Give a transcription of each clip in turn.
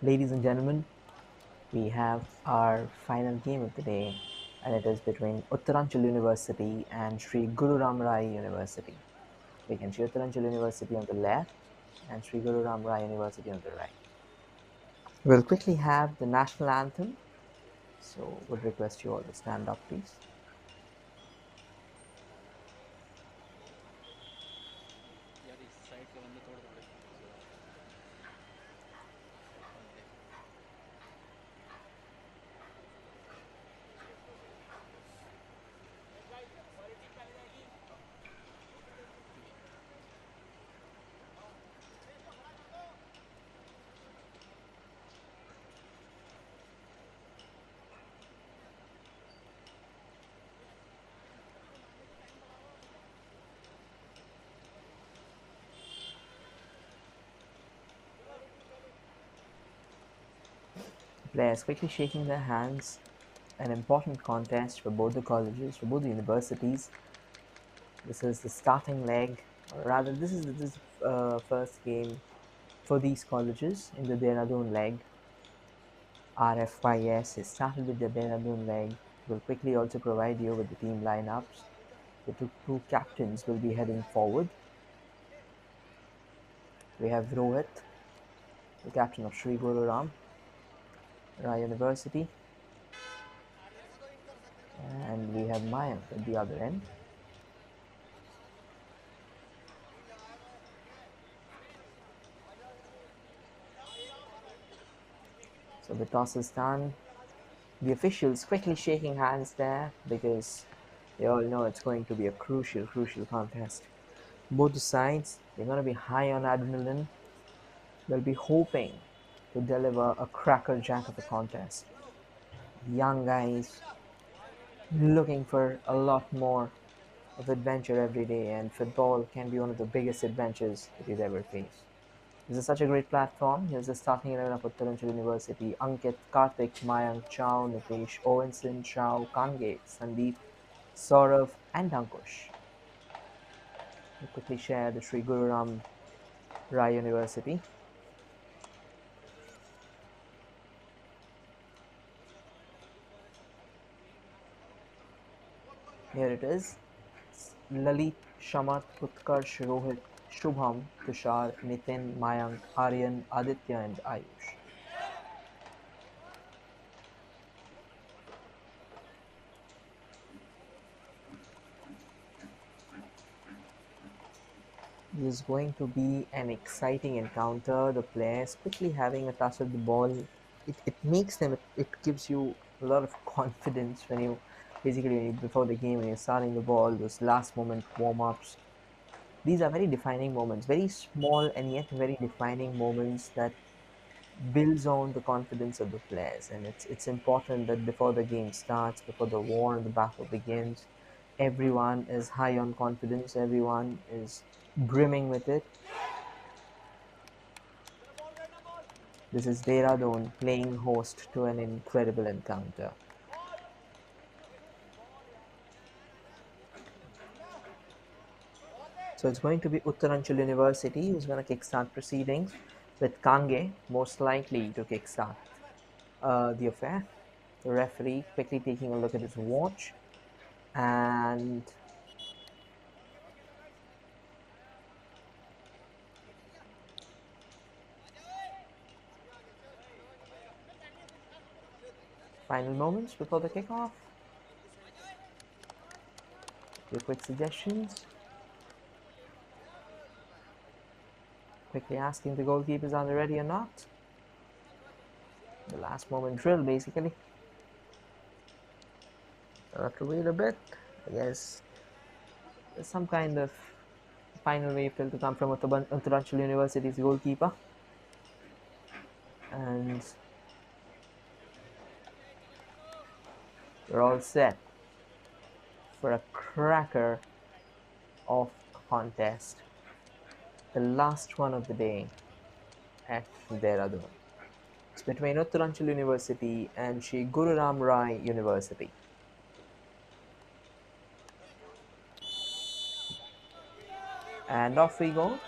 Ladies and gentlemen, we have our final game of the day, and it is between Uttaranchal University and Sri Guru Ram Rai University. We can see Uttaranchal University on the left and Sri Guru Ram Rai University on the right. We'll quickly have the national anthem, so would request you all to stand up, please. Players quickly shaking their hands. An important contest for both the colleges, for both the universities. This is the starting leg, or rather, this is first game for these colleges in the Dehradun leg. RFYS has started with the Dehradun leg. Will quickly also provide you with the team lineups. The two captains will be heading forward. We have Rohit, the captain of Sri Guru Ram Rai University, and we have Mayank at the other end. So the toss is done. The officials quickly shaking hands there because they all know it's going to be a crucial contest. Both the sides, they're going to be high on adrenaline. They'll be hoping to deliver a cracker jack of a contest. Young guys looking for a lot more of adventure every day, and football can be one of the biggest adventures that you'd ever face. This is such a great platform. Here's the starting 11 of Uttaranchal University: Ankit, Karthik, Mayank, Chao, Nitesh, Owenson, Chao, Kange, Sandeep, Saurav, and Ankush. We'll quickly share the Sri Guru Ram Rai University. Here it is. Lalit, Shamat, Utkarsh, Rohit, Shubham, Tushar, Nitin, Mayank, Aryan, Aditya, and Ayush. This is going to be an exciting encounter. The players quickly having a touch of the ball. It makes them, it gives you a lot of confidence when you basically before the game when you're starting the ball, those last moment warm ups. These are very defining moments, very small and yet very defining moments that builds on the confidence of the players. And it's important that before the game starts, before the war and the battle begins, everyone is high on confidence, everyone is brimming with it. This is Dehradun playing host to an incredible encounter. So it's going to be Uttaranchal University who's going to kickstart proceedings, with Kange most likely to kickstart the affair. The referee quickly taking a look at his watch, and final moments before the kickoff. Your quick suggestions. Quickly asking the goalkeepers are they ready or not. The last moment drill, basically. I'll have to wait a bit. I guess there's some kind of final wave still to come from Uttaranchal University's goalkeeper. And we're all set for a cracker of contest. The last one of the day at Dehradun. It's between Uttaranchal University and Sri Guru Ram Rai University. And off we go.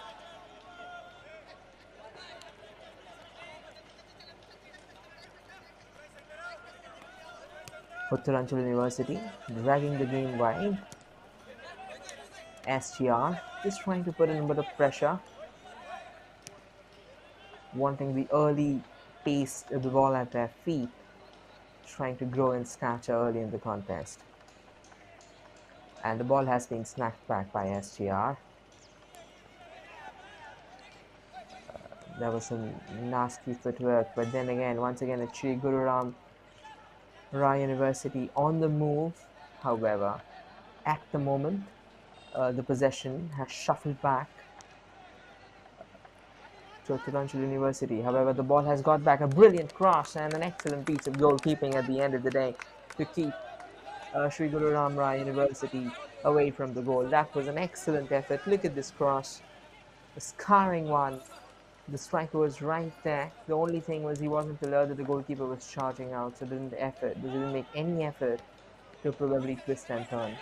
Uttaranchal University dragging the game wide. SGR just trying to put in a bit of pressure, wanting the early pace of the ball at their feet, trying to grow in stature early in the contest. And the ball has been snapped back by SGR. There was some nasty footwork, but then again, once again, it's Sri Guru Ram Rai University on the move. However, at the moment, the possession has shuffled back to Uttaranchal University. However, the ball has got back, a brilliant cross and an excellent piece of goalkeeping at the end of the day to keep Sri Guru Ram Rai University away from the goal. That was an excellent effort. Look at this cross, a scarring one. The striker was right there. The only thing was he wasn't alert that the goalkeeper was charging out, so didn't make any effort to probably twist and turn.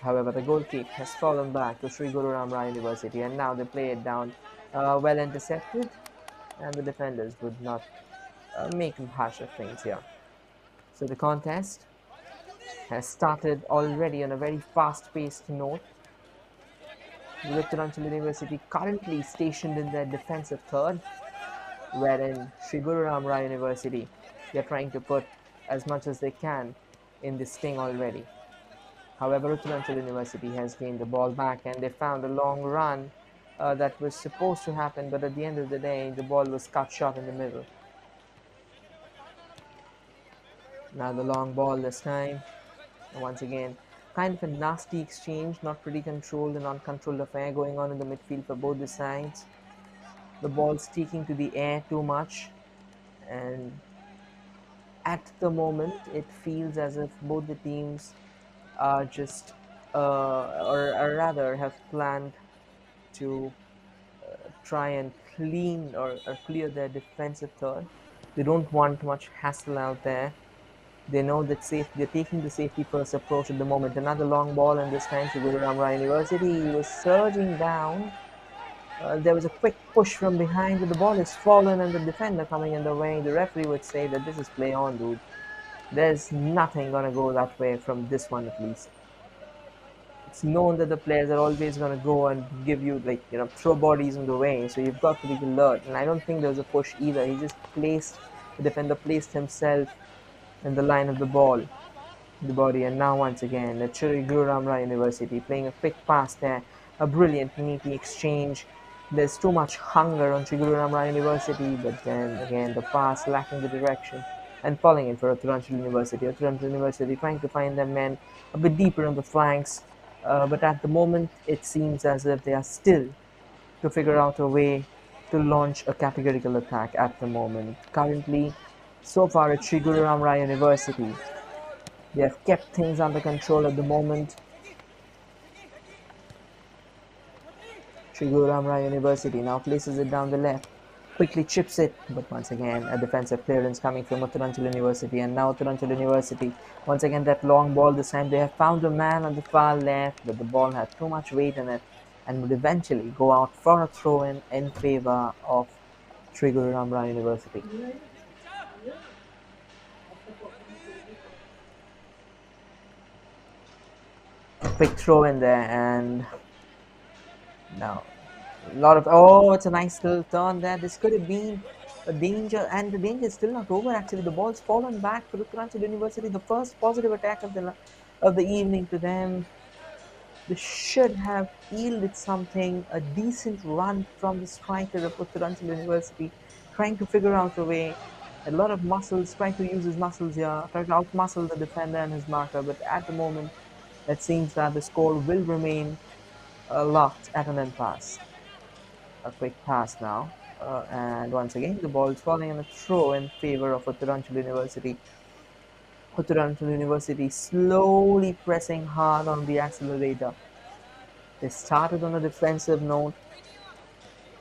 However, the goal kick has fallen back to Sri Guru Ram Rai University, and now they play it down, well intercepted, and the defenders would not make hash of things here. So the contest has started already on a very fast-paced note, with Uttaranchal University currently stationed in their defensive third, wherein Sri Guru Ram Rai University, they are trying to put as much as they can in this sting already. However, Uttaranchal University has gained the ball back, and they found a long run that was supposed to happen, but at the end of the day, the ball was cut short in the middle. Now the long ball this time. Once again, kind of a nasty exchange, not pretty controlled and uncontrolled affair going on in the midfield for both the sides. The ball sticking to the air too much, and at the moment, it feels as if both the teams are just, or rather, have planned to try and or clear their defensive third. They don't want much hassle out there. They know that they're taking the safety first approach at the moment. Another long ball, and this time to Guru Ram Rai University. He was surging down. There was a quick push from behind, but the ball is fallen, and the defender coming in the way. The referee would say that this is play on, dude. There's nothing gonna go that way from this one at least. It's known that the players are always going to go and give you, like, throw bodies in the way, so you've got to be alert. And I don't think there was a push either. The defender placed himself in the line of the body. And now once again, the Churi Guru Ram Rai University playing a quick pass there, a brilliant meaty exchange. There's too much hunger on Churi Guru Ram Rai University, but then again the pass lacking the direction and falling in for Uttaranchal University. Uttaranchal University trying to find their men a bit deeper on the flanks, but at the moment it seems as if they are still to figure out a way to launch a categorical attack at the moment. Currently, so far at Sri Guru Ram Rai University, they have kept things under control at the moment. Sri Guru Ram Rai University now places it down the left, quickly chips it, but once again a defensive clearance coming from Uttaranchal University, and now Uttaranchal University, once again that long ball. This time they have found a man on the far left, but the ball had too much weight in it and would eventually go out for a throw in favor of Sri Guru Ram Rai University. Quick throw in there, and now it's a nice little turn there. This could have been a danger, and the danger is still not over. Actually, the ball's fallen back for Uttaranchal University. The first positive attack of the evening to them. They should have yielded something, a decent run from the striker of Uttaranchal University, trying to figure out a way. A lot of muscles, trying to use his muscles here, trying to outmuscle the defender and his marker. But at the moment, it seems that the score will remain locked at an impasse. A quick pass now, and once again the ball is falling on a throw in favor of Uttaranchal University. Uttaranchal University slowly pressing hard on the accelerator. They started on a defensive note,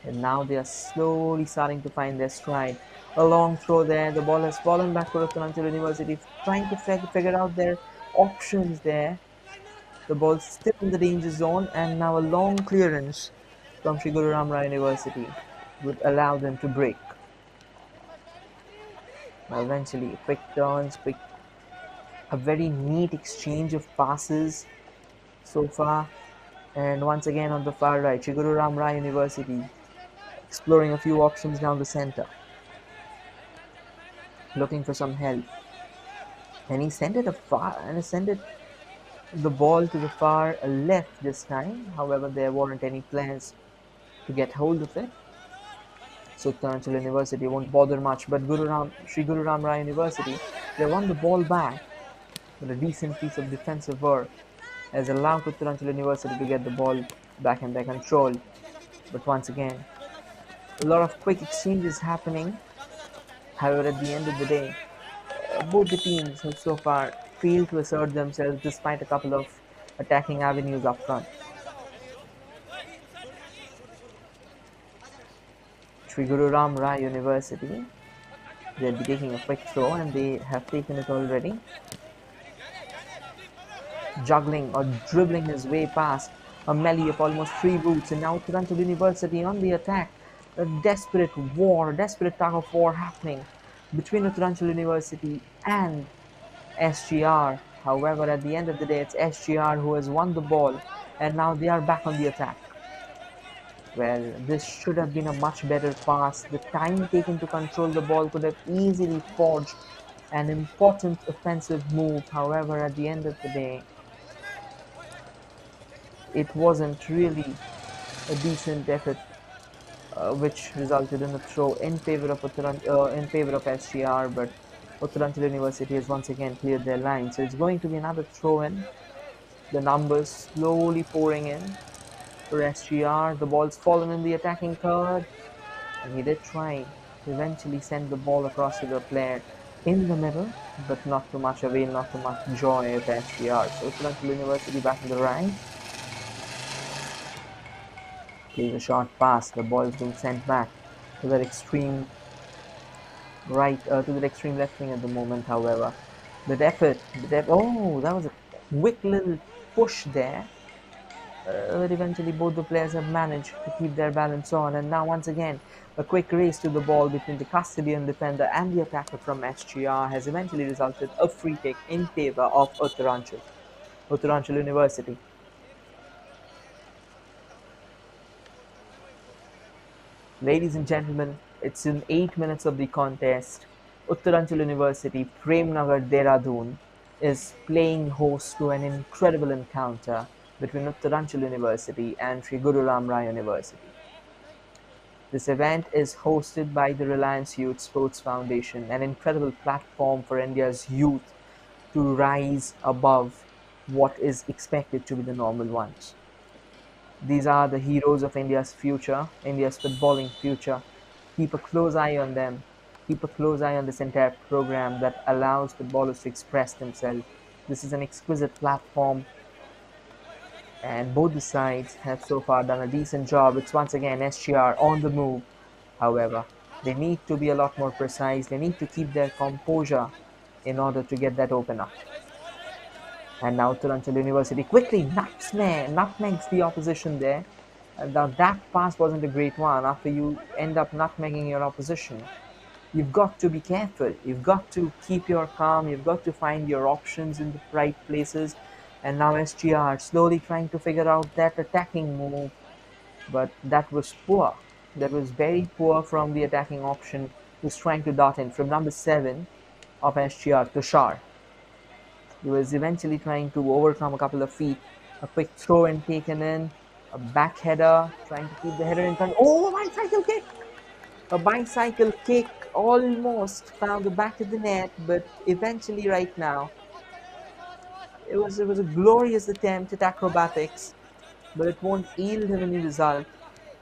and now they are slowly starting to find their stride. A long throw there, the ball has fallen back for Uttaranchal University, trying to figure out their options there. The ball's still in the danger zone, and now a long clearance from Sri Guru Ram Rai University would allow them to break. Now eventually, quick turns, quick A very neat exchange of passes so far. And once again on the far right, Shiguru Ramra University exploring a few options down the center, looking for some help. And he sent it the ball to the far left this time. However, there weren't any players to get hold of it. So Uttaranchal University won't bother much. But Sri Guru Ram Rai University, they won the ball back with a decent piece of defensive work, has allowed Uttaranchal University to get the ball back in their control. But once again, a lot of quick exchanges happening. However, at the end of the day, both the teams have so far failed to assert themselves despite a couple of attacking avenues up front. Sri Guru Ram Rai University, they'll be taking a quick throw and they have taken it already. Juggling or dribbling his way past a melee of almost 3 boots, and now Uttaranchal University on the attack. A desperate tug of war happening between Uttaranchal University and SGR. However, at the end of the day, it's SGR who has won the ball, and now they are back on the attack. Well, this should have been a much better pass. The time taken to control the ball could have easily forged an important offensive move. However, at the end of the day, it wasn't really a decent effort, which resulted in a throw in favor of SGR. But Uttaranchal University has once again cleared their line, so it's going to be another throw in. The numbers slowly pouring in for SGR. The ball's fallen in the attacking third, and he did try to eventually send the ball across to the player in the middle, but not too much avail, not too much joy of SGR. So Uttaranchal University back in the right. Plays a short pass. The ball is being sent back to that extreme to that extreme left wing at the moment. However, oh, that was a quick little push there. But eventually, both the players have managed to keep their balance on. And now, once again, a quick race to the ball between the custodian defender and the attacker from SGR has eventually resulted a free kick in favor of Uttaranchal University. Ladies and gentlemen, it's in 8 minutes of the contest. Uttaranchal University, Premnagar, Dehradun is playing host to an incredible encounter between Uttaranchal University and Sri Guru Ram Rai University. This event is hosted by the Reliance Youth Sports Foundation, an incredible platform for India's youth to rise above what is expected to be the normal ones. These are the heroes of India's future, India's footballing future. Keep a close eye on them. Keep a close eye on this entire program that allows footballers to express themselves. This is an exquisite platform, and both the sides have so far done a decent job. It's once again SGR on the move. However, they need to be a lot more precise. They need to keep their composure in order to get that open up. And now Uttaranchal University quickly nutmegs the opposition there. And now that pass wasn't a great one. After you end up nutmegging your opposition, you've got to be careful. You've got to keep your calm. You've got to find your options in the right places. And now SGR slowly trying to figure out that attacking move. But that was poor. That was very poor from the attacking option who's trying to dart in from number 7 of SGR, Tushar. He was eventually trying to overcome a couple of feet. A quick throw and taken in. A back header, trying to keep the header in front. Oh, bicycle kick! A bicycle kick almost found the back of the net, but eventually right now, it was a glorious attempt at acrobatics, but it won't yield him any result.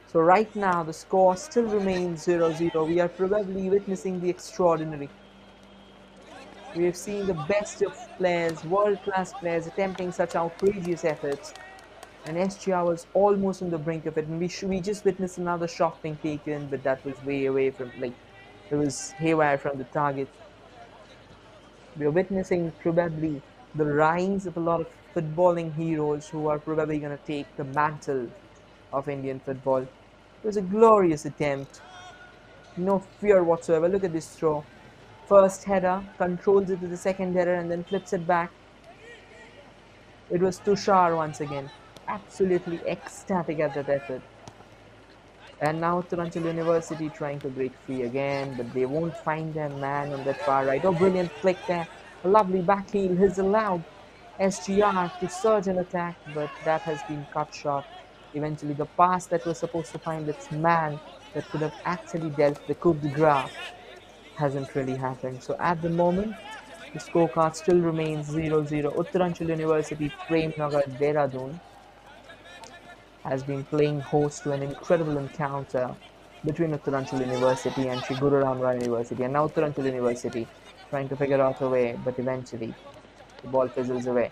So right now, the score still remains 0-0. We are probably witnessing the extraordinary. We have seen the best of players, world-class players, attempting such outrageous efforts. And SGR was almost on the brink of it. And we just witnessed another shot being taken, but that was way away from, it was haywire from the target. We are witnessing probably the rise of a lot of footballing heroes who are probably going to take the mantle of Indian football. It was a glorious attempt. No fear whatsoever. Look at this throw. First header, controls it to the second header and then flips it back. It was Tushar once again. Absolutely ecstatic at that effort. And now Uttaranchal University trying to break free again, but they won't find their man on that far right. Oh, brilliant flick there. A lovely back heel has allowed SGR to surge and attack, but that has been cut short. Eventually, the pass that was supposed to find its man that could have actually dealt the coup de grace hasn't really happened. So at the moment, the scorecard still remains 0-0. Uttaranchal University, Premnagar, Dehradun has been playing host to an incredible encounter between Uttaranchal University and Shri Guru Ram Rao University. And now Uttaranchal University trying to figure out a way, but eventually the ball fizzles away.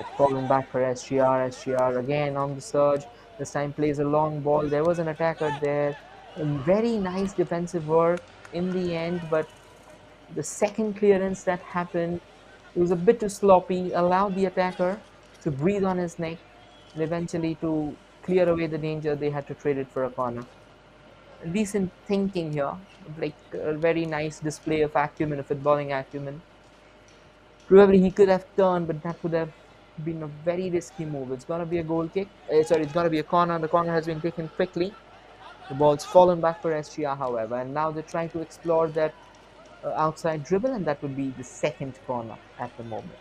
It's fallen back for SGR. SGR again on the surge. This time plays a long ball. There was an attacker there. Very nice defensive work in the end, but the second clearance that happened, it was a bit too sloppy, allowed the attacker to breathe on his neck, and eventually to clear away the danger, they had to trade it for a corner. Decent thinking here, like a very nice display of acumen, of footballing acumen. Probably he could have turned, but that would have been a very risky move. It's gonna be a goal kick. Sorry, it's gonna be a corner. The corner has been taken quickly. The ball's fallen back for SGR, however, and now they're trying to explore that outside dribble, and that would be the second corner at the moment.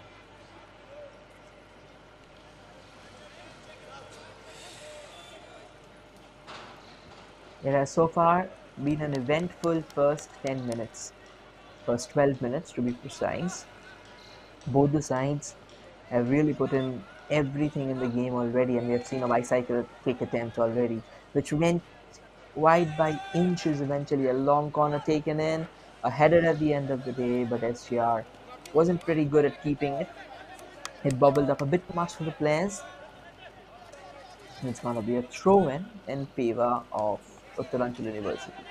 It has so far been an eventful first 10 minutes, first 12 minutes to be precise. Both the sides have really put in everything in the game already, and we have seen a bicycle kick attempt already, which went wide by inches eventually. A long corner taken in, a header at the end of the day, but SGR wasn't pretty good at keeping it. It bubbled up a bit too much for the players. And it's going to be a throw in favor of Uttaranchal University.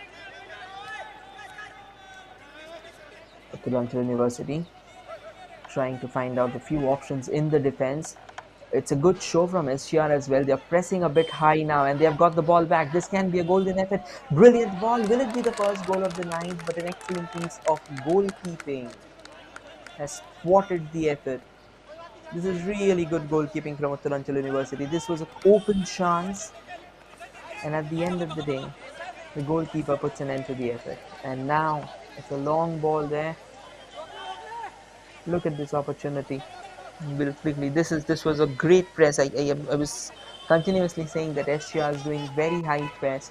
Uttaranchal University trying to find out a few options in the defense. It's a good show from SGR as well. They're pressing a bit high now and they have got the ball back. This can be a golden effort. Brilliant ball. Will it be the first goal of the night? But an excellent piece of goalkeeping has thwarted the effort. This is really good goalkeeping from Uttaranchal University. This was an open chance. And at the end of the day, the goalkeeper puts an end to the effort. And now it's a long ball there. Look at this opportunity. Will quickly. This was a great press. I was continuously saying that SGR is doing very high press.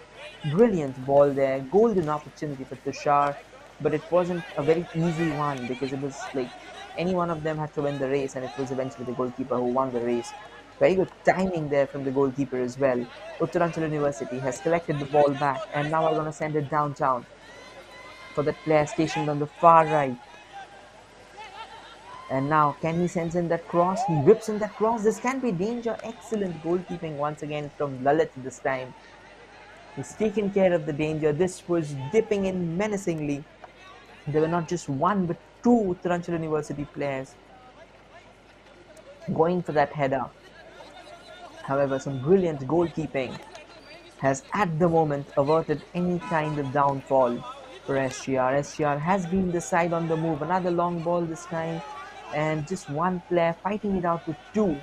Brilliant ball there. Golden opportunity for Tushar. But it wasn't a very easy one because it was like any one of them had to win the race, and it was eventually the goalkeeper who won the race. Very good timing there from the goalkeeper as well. Uttaranchal University has collected the ball back and now are going to send it downtown for that player stationed on the far right. And now, can he send in that cross? He whips in that cross. This can be danger. Excellent goalkeeping once again from Lalit this time. He's taken care of the danger. This was dipping in menacingly. There were not just one but two Uttaranchal University players going for that header. However, some brilliant goalkeeping has at the moment averted any kind of downfall for SGR. SGR has been the side on the move. Another long ball this time, and just one player fighting it out with two.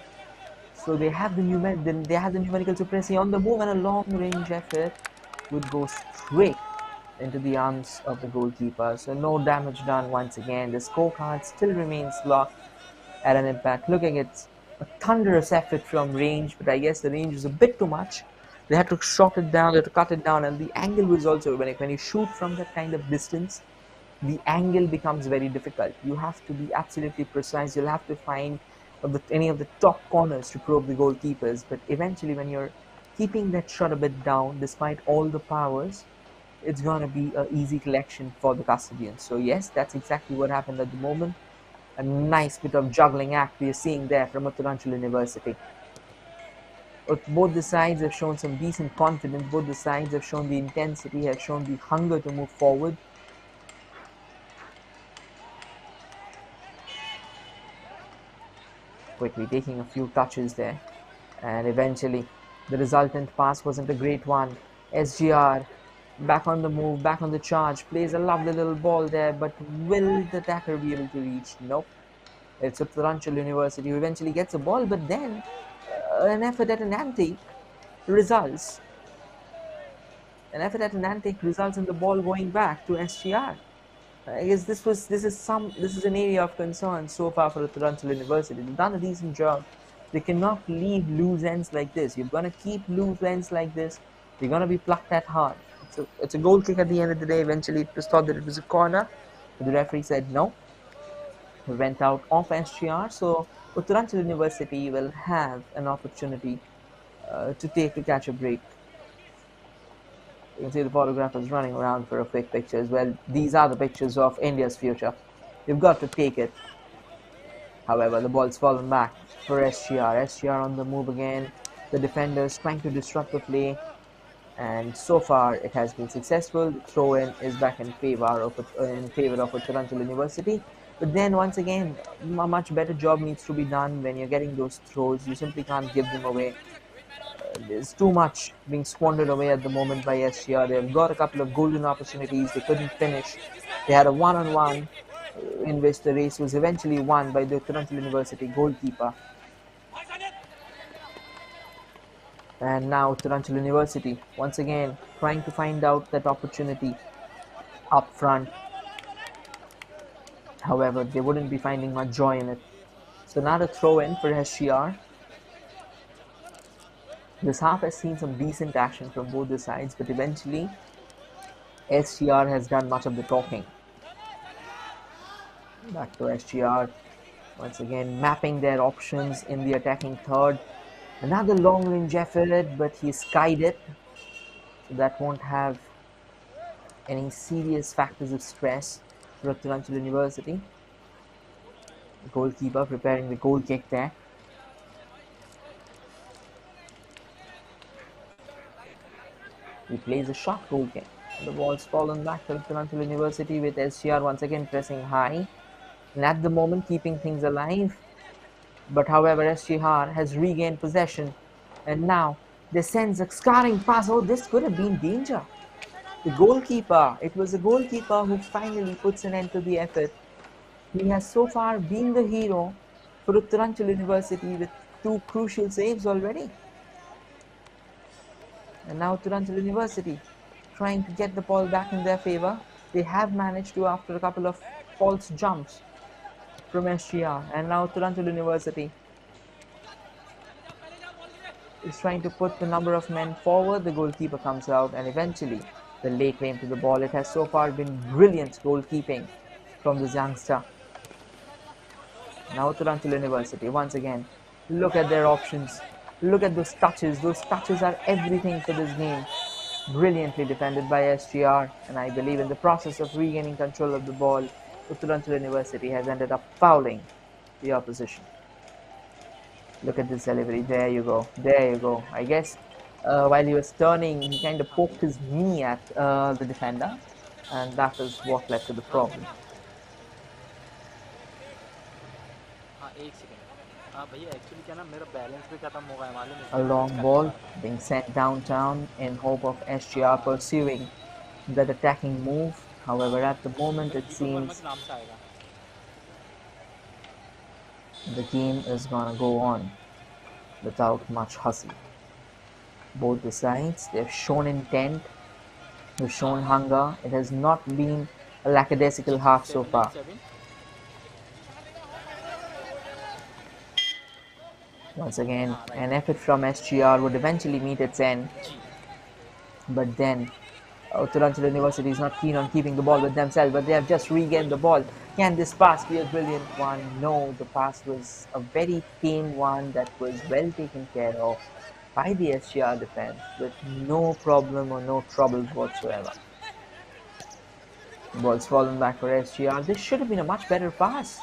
So they have the numerical supremacy on the move, and a long range effort would go straight into the arms of the goalkeeper. So no damage done once again. The scorecard still remains locked at an impact. Looking at a thunderous effort from range, but I guess the range was a bit too much. They had to short it down, they had to cut it down, and the angle was also, when you shoot from that kind of distance, the angle becomes very difficult. You have to be absolutely precise. You'll have to find any of the top corners to probe the goalkeepers. But eventually, when you're keeping that shot a bit down, despite all the powers, it's going to be an easy collection for the custodians. So yes, that's exactly what happened at the moment. A nice bit of juggling act we are seeing there from Uttaranchal University. Both the sides have shown some decent confidence. Both the sides have shown the intensity, have shown the hunger to move forward. Quickly taking a few touches there, and eventually the resultant pass wasn't a great one. SGR Back on the move, back on the charge, plays a lovely little ball there, but will the attacker be able to reach? Nope. It's Uttaranchal University who eventually gets a ball, but then an effort at an antique results. An effort at an antique results in the ball going back to SGR. I guess this is an area of concern so far for Uttaranchal University. They've done a decent job. They cannot leave loose ends like this. You're gonna keep loose ends like this. You're gonna be plucked at hard. It's a goal kick at the end of the day. Eventually, it was thought that it was a corner, but the referee said no. He went out off SGR. So Uttaranchal University will have an opportunity to catch a break. You can see the photographers running around for a quick pictures. Well, these are the pictures of India's future. You've got to take it. However, the ball's fallen back for SGR. SGR on the move again. The defenders trying to disrupt the play, and so far it has been successful. The throw-in is back in favor of Uttaranchal University. But then once again, a much better job needs to be done when you're getting those throws. You simply can't give them away. There's too much being squandered away at the moment by SGR. They've got a couple of golden opportunities. They couldn't finish. They had a one-on-one in which the race was eventually won by the Uttaranchal University goalkeeper. And now Uttaranchal University once again trying to find out that opportunity up front. However, they wouldn't be finding much joy in it. So now the throw-in for SGR. This half has seen some decent action from both the sides, but eventually SGR has done much of the talking. Back to SGR, once again mapping their options in the attacking third. Another long range effort, but he skied it, so that won't have any serious factors of stress for Uttaranchal University. The goalkeeper preparing the goal kick there. He plays a short goal kick. The ball's fallen back to Uttaranchal University with SGR once again pressing high, and at the moment keeping things alive. But however, SGR has regained possession, and now they sends a scarring pass. Oh, this could have been danger. The goalkeeper, it was the goalkeeper who finally puts an end to the effort. He has so far been the hero for Uttaranchal University with two crucial saves already. And now Uttaranchal University trying to get the ball back in their favor. They have managed to after a couple of false jumps from SGR. And now Uttaranchal University is trying to put the number of men forward. The goalkeeper comes out, and eventually the lay claim to the ball. It has so far been brilliant goalkeeping from this youngster. Now Uttaranchal University once again. Look at their options. Look at those touches. Those touches are everything for this game. Brilliantly defended by SGR, and I believe in the process of regaining control of the ball, Uttaranchal University has ended up fouling the opposition. Look at this delivery. There you go. There you go. I guess while he was turning, he kind of poked his knee at the defender, and that is what led to the problem. A long ball being sent downtown in hope of SGR pursuing that attacking move. However, at the moment it seems the game is gonna go on without much hustle. Both the sides, they've shown intent, they've shown hunger. It has not been a lackadaisical half so far. Once again, an effort from SGR would eventually meet its end. But then, Uttaranchal University is not keen on keeping the ball with themselves, but they have just regained the ball. Can this pass be a brilliant one? No, the pass was a very tame one that was well taken care of by the SGR defense with no problem or no troubles whatsoever. The ball's fallen back for SGR. This should have been a much better pass.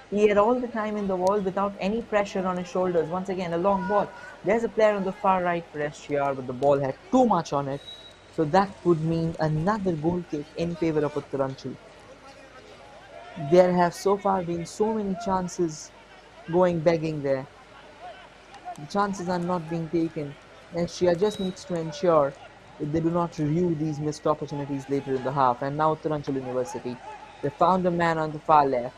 He had all the time in the world without any pressure on his shoulders. Once again, a long ball. There's a player on the far right for SGR, but the ball had too much on it. So that would mean another goal kick in favor of Uttaranchal. There have so far been so many chances going begging there. The chances are not being taken. SGR just needs to ensure if they do not review these missed opportunities later in the half. And now Uttaranchal University, they found a man on the far left,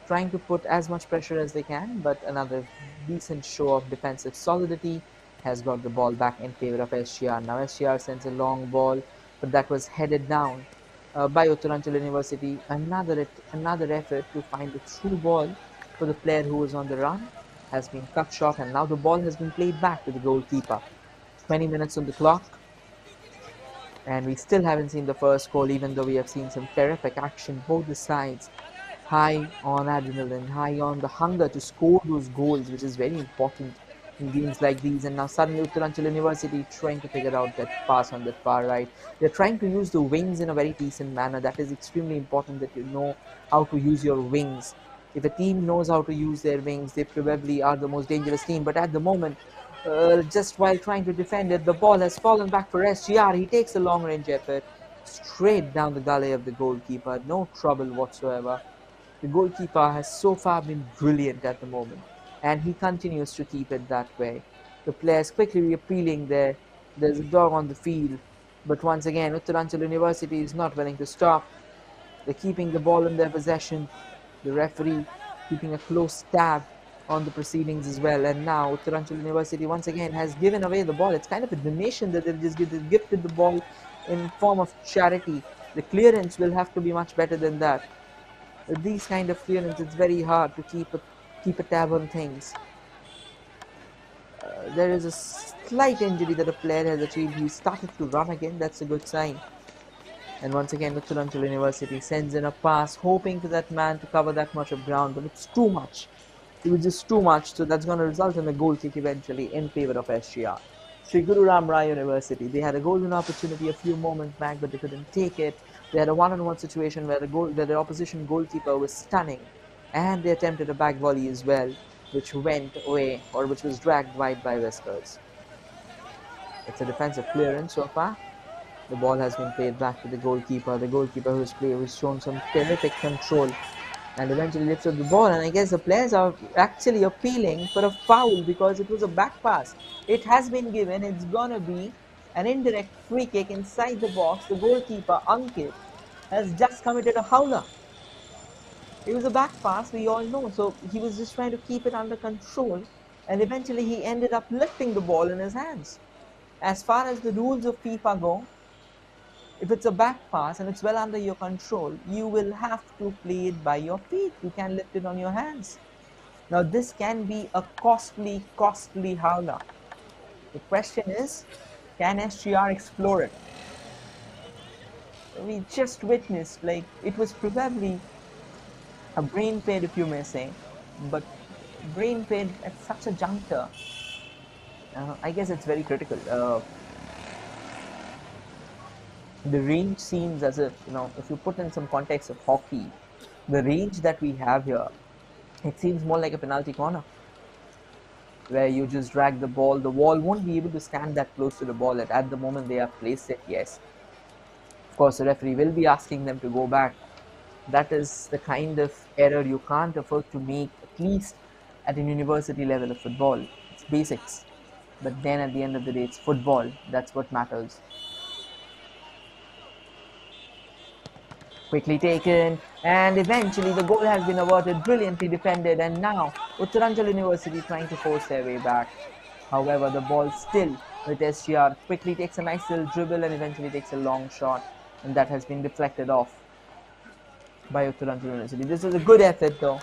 trying to put as much pressure as they can, but another decent show of defensive solidity has got the ball back in favor of SGR. Now SGR sends a long ball, but that was headed down by Uttaranchal University. Another effort to find the through ball for the player who was on the run has been cut short, and now the ball has been played back to the goalkeeper. 20 minutes on the clock, and we still haven't seen the first goal, even though we have seen some terrific action. Both the sides high on adrenaline, high on the hunger to score those goals, which is very important in games like these. And now suddenly Uttaranchal University trying to figure out that pass on that far right. They're trying to use the wings in a very decent manner. That is extremely important, that you know how to use your wings. If a team knows how to use their wings, they probably are the most dangerous team. But at the moment, just while trying to defend it, the ball has fallen back for SGR. He takes a long range effort straight down the gully of the goalkeeper. No trouble whatsoever. The goalkeeper has so far been brilliant at the moment, and he continues to keep it that way. The players quickly appealing there. There's a dog on the field, but once again, Uttaranchal University is not willing to stop. They're keeping the ball in their possession. The referee keeping a close tab on the proceedings as well. And now Uttaranchal University once again has given away the ball. It's kind of a donation that they've just gifted the ball in form of charity. The clearance will have to be much better than that. With these kind of clearance, it's very hard to keep a tab on things. There is a slight injury that a player has achieved. He started to run again. That's a good sign. And once again, Uttaranchal University sends in a pass, hoping to that man to cover that much of ground, but it's too much. It was just too much, so that's going to result in a goal kick eventually in favor of SGR. Sri Guru Ram Rai University, they had a golden opportunity a few moments back, but they couldn't take it. They had a one-on-one situation where the opposition goalkeeper was stunning, and they attempted a back volley as well, which went away, or which was dragged wide by Whiskers. It's a defensive clearance so far. The ball has been played back to the goalkeeper who's shown some terrific control and eventually lifts up the ball. And I guess the players are actually appealing for a foul because it was a back pass. It has been given. It's gonna be an indirect free kick inside the box. The goalkeeper, Ankit, has just committed a howler. It was a back pass, we all know. So he was just trying to keep it under control, and eventually he ended up lifting the ball in his hands. As far as the rules of FIFA go, if it's a back pass and it's well under your control, you will have to play it by your feet. You can lift it on your hands. Now, this can be a costly howler. The question is, can SGR explore it? We just witnessed, like, it was probably a brain fade, if you may say, but brain fade at such a juncture, I guess it's very critical. The range seems as if, if you put in some context of hockey, the range that we have here, it seems more like a penalty corner, where you just drag the ball. The wall won't be able to stand that close to the ball at the moment they have placed it, yes. Of course, the referee will be asking them to go back. That is the kind of error you can't afford to make, at least at an university level of football. It's basics. But then at the end of the day, it's football. That's what matters. Quickly taken, and eventually the goal has been averted, brilliantly defended, and now Uttaranchal University trying to force their way back. However, the ball still with SGR, quickly takes a nice little dribble and eventually takes a long shot, and that has been deflected off by Uttaranchal University. This was a good effort though,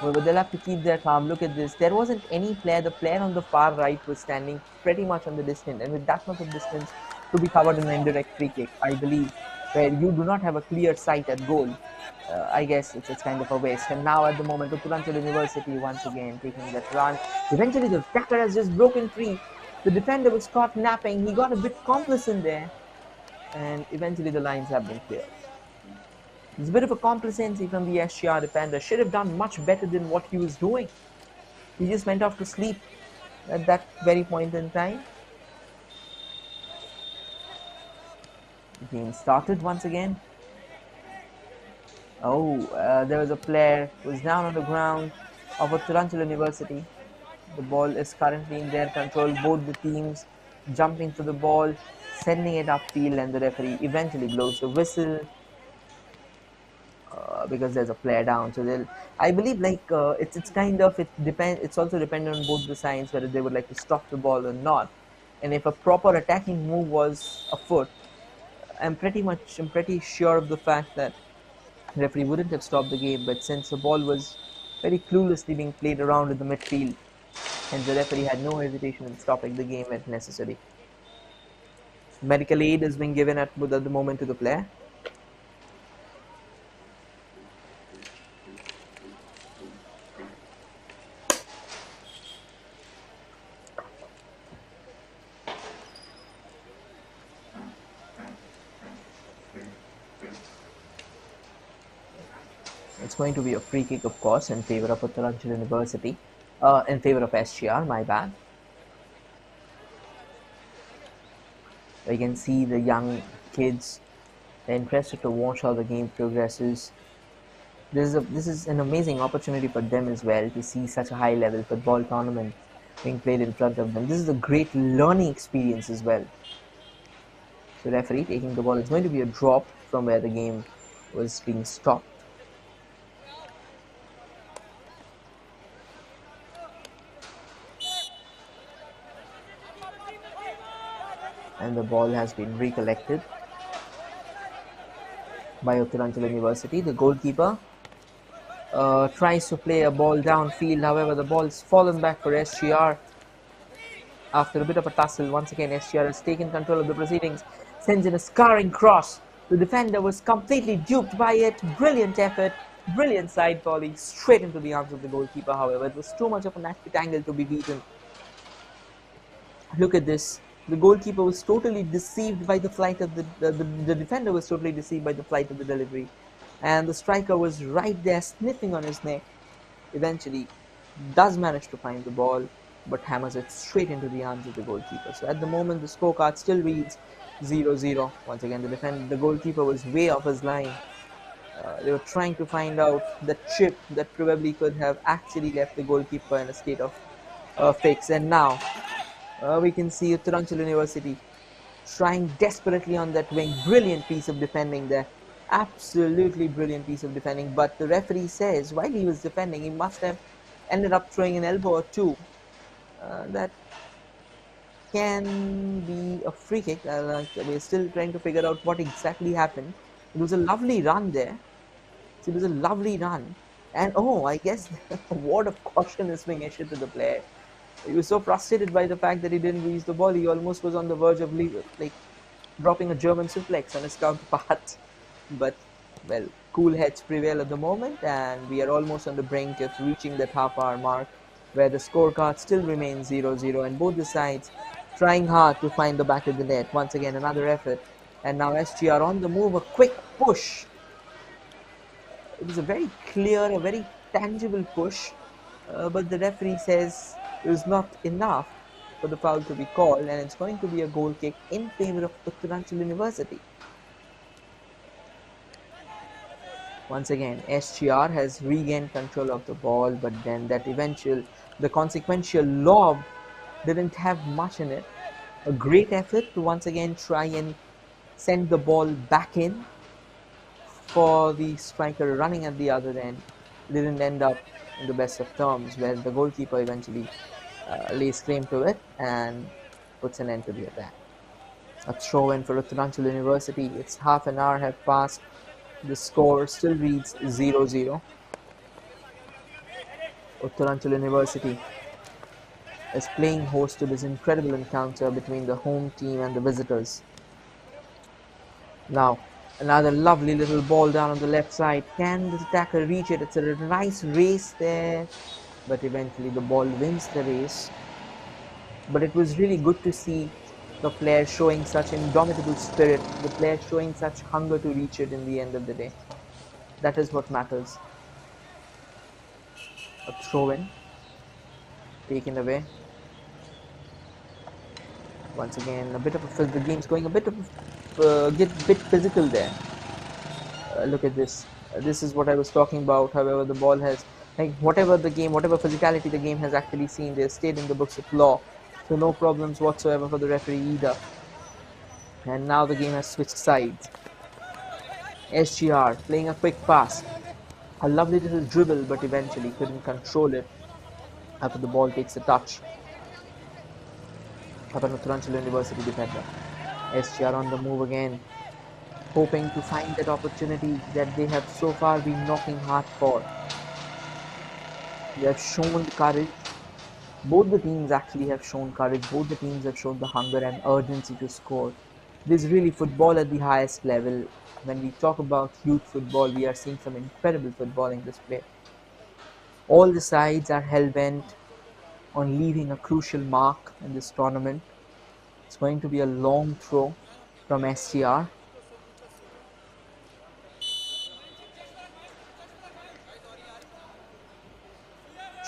but they'll have to keep their calm. Look at this, there wasn't any player, the player on the far right was standing pretty much on the distance, and with that much of distance to be covered in an indirect free kick, I believe, where you do not have a clear sight at goal, I guess it's kind of a waste. And now at the moment, Uttaranchal University once again taking that run. Eventually the attacker has just broken free. The defender was caught napping. He got a bit complacent there, and eventually the lines have been cleared. There's a bit of a complacency from the SGR defender. Should have done much better than what he was doing. He just went off to sleep at that very point in time. The game started once again. There was a player who was down on the ground of Uttaranchal University. The ball is currently in their control. Both the teams jumping for the ball, sending it upfield, and the referee eventually blows the whistle because there's a player down. So they'll, I believe, like it's kind of it depend. It's also dependent on both the sides whether they would like to stop the ball or not. And if a proper attacking move was afoot, I'm pretty sure of the fact that the referee wouldn't have stopped the game. But since the ball was very cluelessly being played around in the midfield, and the referee had no hesitation in stopping the game if necessary. Medical aid is being given at the moment to the player. It's going to be a free kick, of course, in favor of Uttaranchal University. In favor of SGR, my bad. You can see the young kids, they're interested to watch how the game progresses. This is an amazing opportunity for them as well to see such a high level football tournament being played in front of them. This is a great learning experience as well. So referee taking the ball, it's going to be a drop from where the game was being stopped. And the ball has been recollected by Uttaranchal University. The goalkeeper tries to play a ball downfield, however the ball's fallen back for SGR. After a bit of a tussle, once again SGR has taken control of the proceedings, sends in a scarring cross. The defender was completely duped by it. Brilliant effort, brilliant side volley, straight into the arms of the goalkeeper. However, it was too much of an accurate angle to be beaten. Look at this. The goalkeeper was totally deceived by the flight of the defender was totally deceived by the flight of the delivery, and the striker was right there sniffing on his neck. Eventually does manage to find the ball, but hammers it straight into the arms of the goalkeeper. So at the moment the scorecard still reads 0-0. Once again the goalkeeper was way off his line. They were trying to find out the chip that probably could have actually left the goalkeeper in a state of fix, and now we can see Uttaranchal University trying desperately on that wing. Brilliant piece of defending there. Absolutely brilliant piece of defending. But the referee says while he was defending, he must have ended up throwing an elbow or two. That can be a free kick. We're still trying to figure out what exactly happened. It was a lovely run there. It was a lovely run. And oh, I guess a word of caution is being issued to the player. He was so frustrated by the fact that he didn't reach the ball, he almost was on the verge of dropping a German suplex on his counterpart. But, well, cool heads prevail at the moment, and we are almost on the brink of reaching that half-hour mark, where the scorecard still remains 0-0, and both the sides trying hard to find the back of the net. Once again, another effort, and now SGR on the move, a quick push. It was a very clear, a very tangible push, but the referee says it was not enough for the foul to be called, and it's going to be a goal kick in favor of Uttaranchal University. Once again, SGR has regained control of the ball, but then the consequential lob didn't have much in it. A great effort to once again try and send the ball back in for the striker running at the other end. Didn't end up in the best of terms, where the goalkeeper eventually lays claim to it and puts an end to the attack. A throw in for Uttaranchal University. It's half an hour have passed. The score still reads 0-0. Uttaranchal University is playing host to this incredible encounter between the home team and the visitors. Now, another lovely little ball down on the left side. Can the attacker reach it? It's a nice race there, but eventually the ball wins the race. But it was really good to see the player showing such indomitable spirit, the player showing such hunger to reach it in the end of the day. That is what matters. A throw in, taken away. Once again, the game's going a bit physical there. Look at this. This is what I was talking about. However, the ball has, whatever physicality the game has actually seen, they stayed in the books of law. So no problems whatsoever for the referee either. And now the game has switched sides. SGR playing a quick pass. A lovely little dribble, but eventually couldn't control it after the ball takes a touch of an Uttaranchal University defender. SGR on the move again, hoping to find that opportunity that they have so far been knocking hard for. They have shown courage. Both the teams actually have shown courage. Both the teams have shown the hunger and urgency to score. This is really football at the highest level. When we talk about youth football, we are seeing some incredible footballing display. All the sides are hell-bent on leaving a crucial mark in this tournament. It's going to be a long throw from SGR.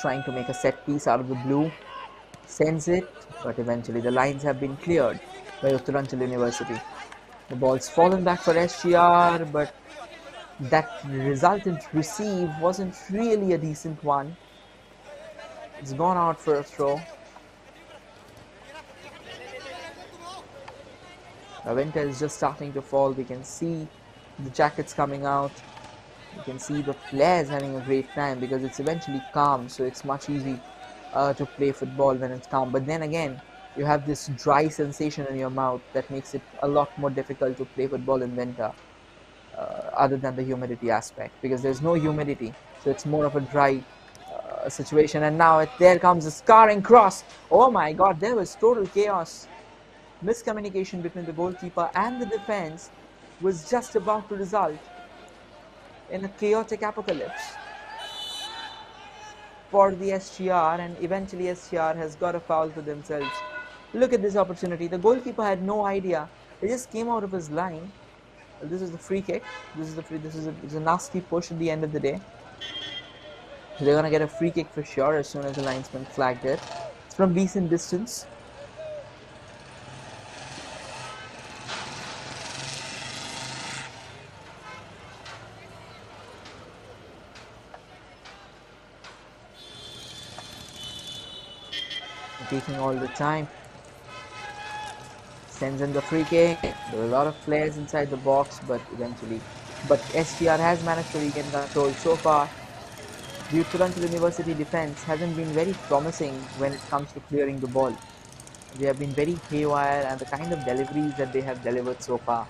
Trying to make a set piece out of the blue. Sends it, but eventually the lines have been cleared by Uttaranchal University. The ball's fallen back for SGR, but that resultant receive wasn't really a decent one. It's gone out for a throw. The winter is just starting to fall. We can see the jackets coming out. You can see the players having a great time because it's eventually calm, so it's much easy to play football when it's calm. But then again, you have this dry sensation in your mouth that makes it a lot more difficult to play football in winter, other than the humidity aspect, because there's no humidity, so it's more of a dry situation. And now there comes a scarring cross. Oh my god, there was total chaos. Miscommunication between the goalkeeper and the defense was just about to result in a chaotic apocalypse for the SGR, and eventually SGR has got a foul to themselves. Look at this opportunity. The goalkeeper had no idea. He just came out of his line. This is the free kick. This is a nasty push at the end of the day. They're gonna get a free kick for sure as soon as the linesman flagged it. It's from decent distance. Taking all the time. Sends in the free kick. There were a lot of players inside the box, but SGR has managed to regain control so far. The Uttaranchal University defense hasn't been very promising when it comes to clearing the ball. They have been very haywire, and the kind of deliveries that they have delivered so far,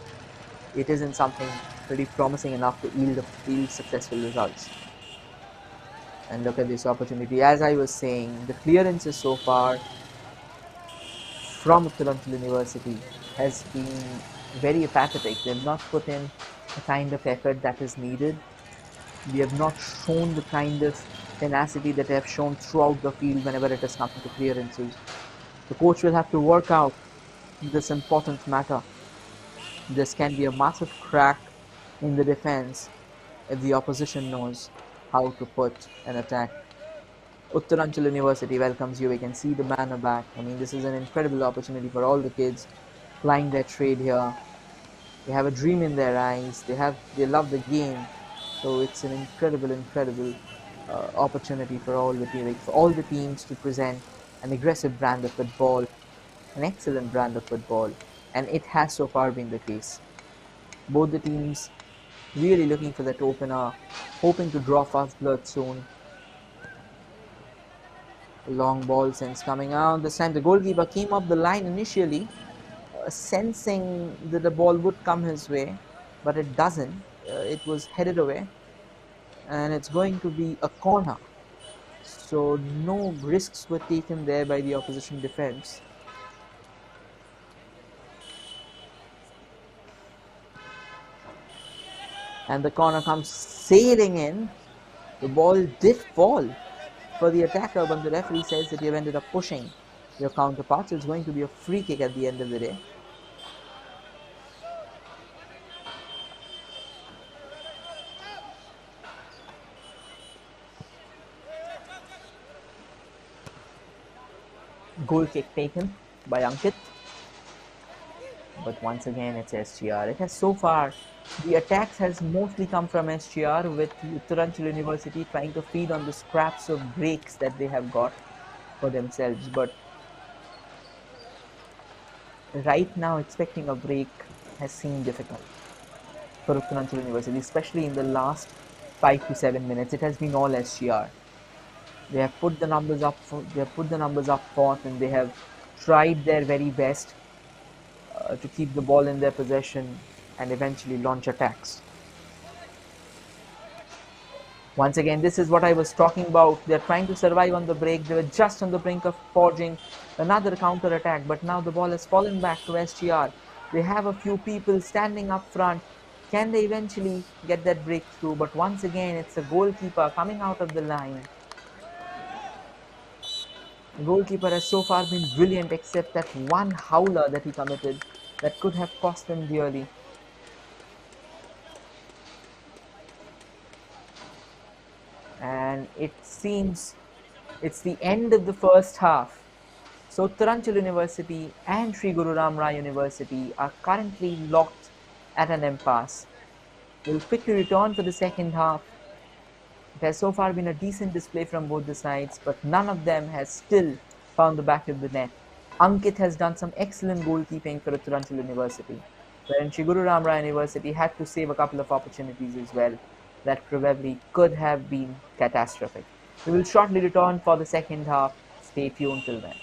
it isn't something pretty promising enough to yield successful results. And look at this opportunity. As I was saying, the clearances so far from Uttaranchal University has been very apathetic. They have not put in the kind of effort that is needed. We have not shown the kind of tenacity that they have shown throughout the field whenever it has come to clearances. The coach will have to work out this important matter. This can be a massive crack in the defense if the opposition knows how to put an attack. Uttaranchal University welcomes you. We can see the banner back. I mean, this is an incredible opportunity for all the kids plying their trade here. They have a dream in their eyes. They love the game. So it's an incredible opportunity for all the teams to present an aggressive brand of football, an excellent brand of football, and it has so far been the case. Both the teams really looking for that opener, hoping to draw fast blood soon. A long ball sense coming out. This time the goalkeeper came up the line initially, sensing that the ball would come his way, but it doesn't. It was headed away, and it's going to be a corner. So no risks were taken there by the opposition defense. And the corner comes sailing in. The ball did fall for the attacker, but the referee says that you've ended up pushing your counterpart. So it's going to be a free kick at the end of the day. Goal kick taken by Ankit. But once again, it's SGR. It has so far, the attacks has mostly come from SGR, with Uttaranchal University trying to feed on the scraps of breaks that they have got for themselves. But right now expecting a break has seemed difficult for Uttaranchal University, especially in the last 5 to 7 minutes. It has been all SGR. They have put the numbers up. They have put the numbers up forth, and they have tried their very best to keep the ball in their possession and eventually launch attacks. Once again, this is what I was talking about. They're trying to survive on the break. They were just on the brink of forging another counter attack, but now the ball has fallen back to SGR. They have a few people standing up front. Can they eventually get that breakthrough? But once again, it's a goalkeeper coming out of the line. The goalkeeper has so far been brilliant, except that one howler that he committed that could have cost them dearly. And it seems it's the end of the first half. So Uttaranchal University and Sri Guru Ram Rai University are currently locked at an impasse. We'll quickly return for the second half. It has so far been a decent display from both the sides, but none of them has still found the back of the net. Ankit has done some excellent goalkeeping for Uttaranchal University, wherein Sri Guru Ram Rai University had to save a couple of opportunities as well that probably could have been catastrophic. We will shortly return for the second half. Stay tuned till then.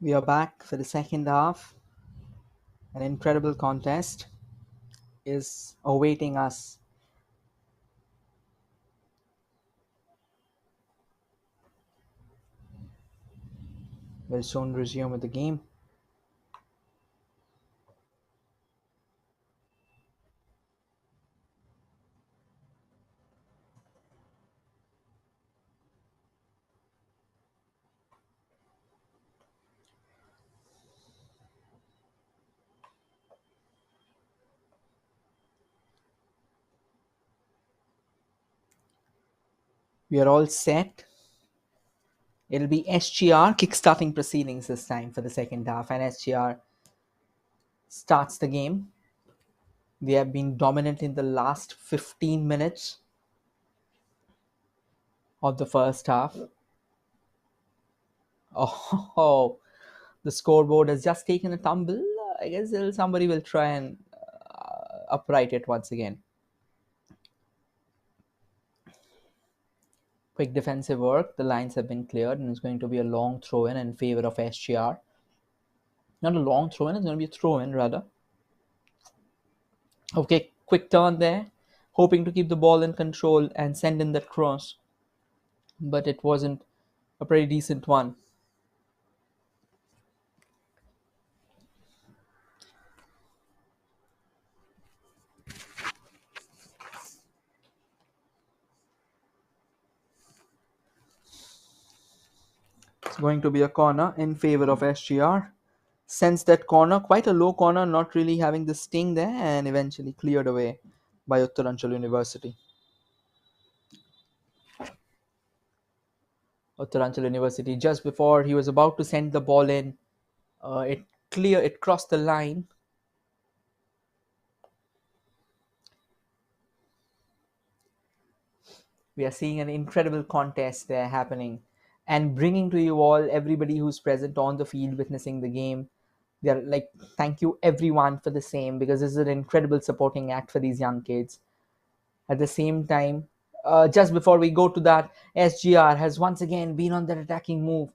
We are back for the second half. An incredible contest is awaiting us. We'll soon resume with the game. We are all set. It'll be SGR kickstarting proceedings this time for the second half, and SGR starts the game. We have been dominant in the last 15 minutes of the first half. Oh, the scoreboard has just taken a tumble. I guess somebody will try and upright it once again. Quick defensive work. The lines have been cleared, and it's going to be a long throw in favor of SGR. Not a long throw in, it's going to be a throw in rather. Okay, quick turn there. Hoping to keep the ball in control and send in that cross. But it wasn't a pretty decent one. It's going to be a corner in favor of SGR. Sends that corner, quite a low corner, not really having the sting there, and eventually cleared away by Uttaranchal University. Uttaranchal University, just before he was about to send the ball in, it crossed the line. We are seeing an incredible contest there happening, and bringing to you all everybody who's present on the field witnessing the game. They're like, thank you everyone for the same, because this is an incredible supporting act for these young kids. At the same time, just before we go to that, SGR has once again been on that attacking move.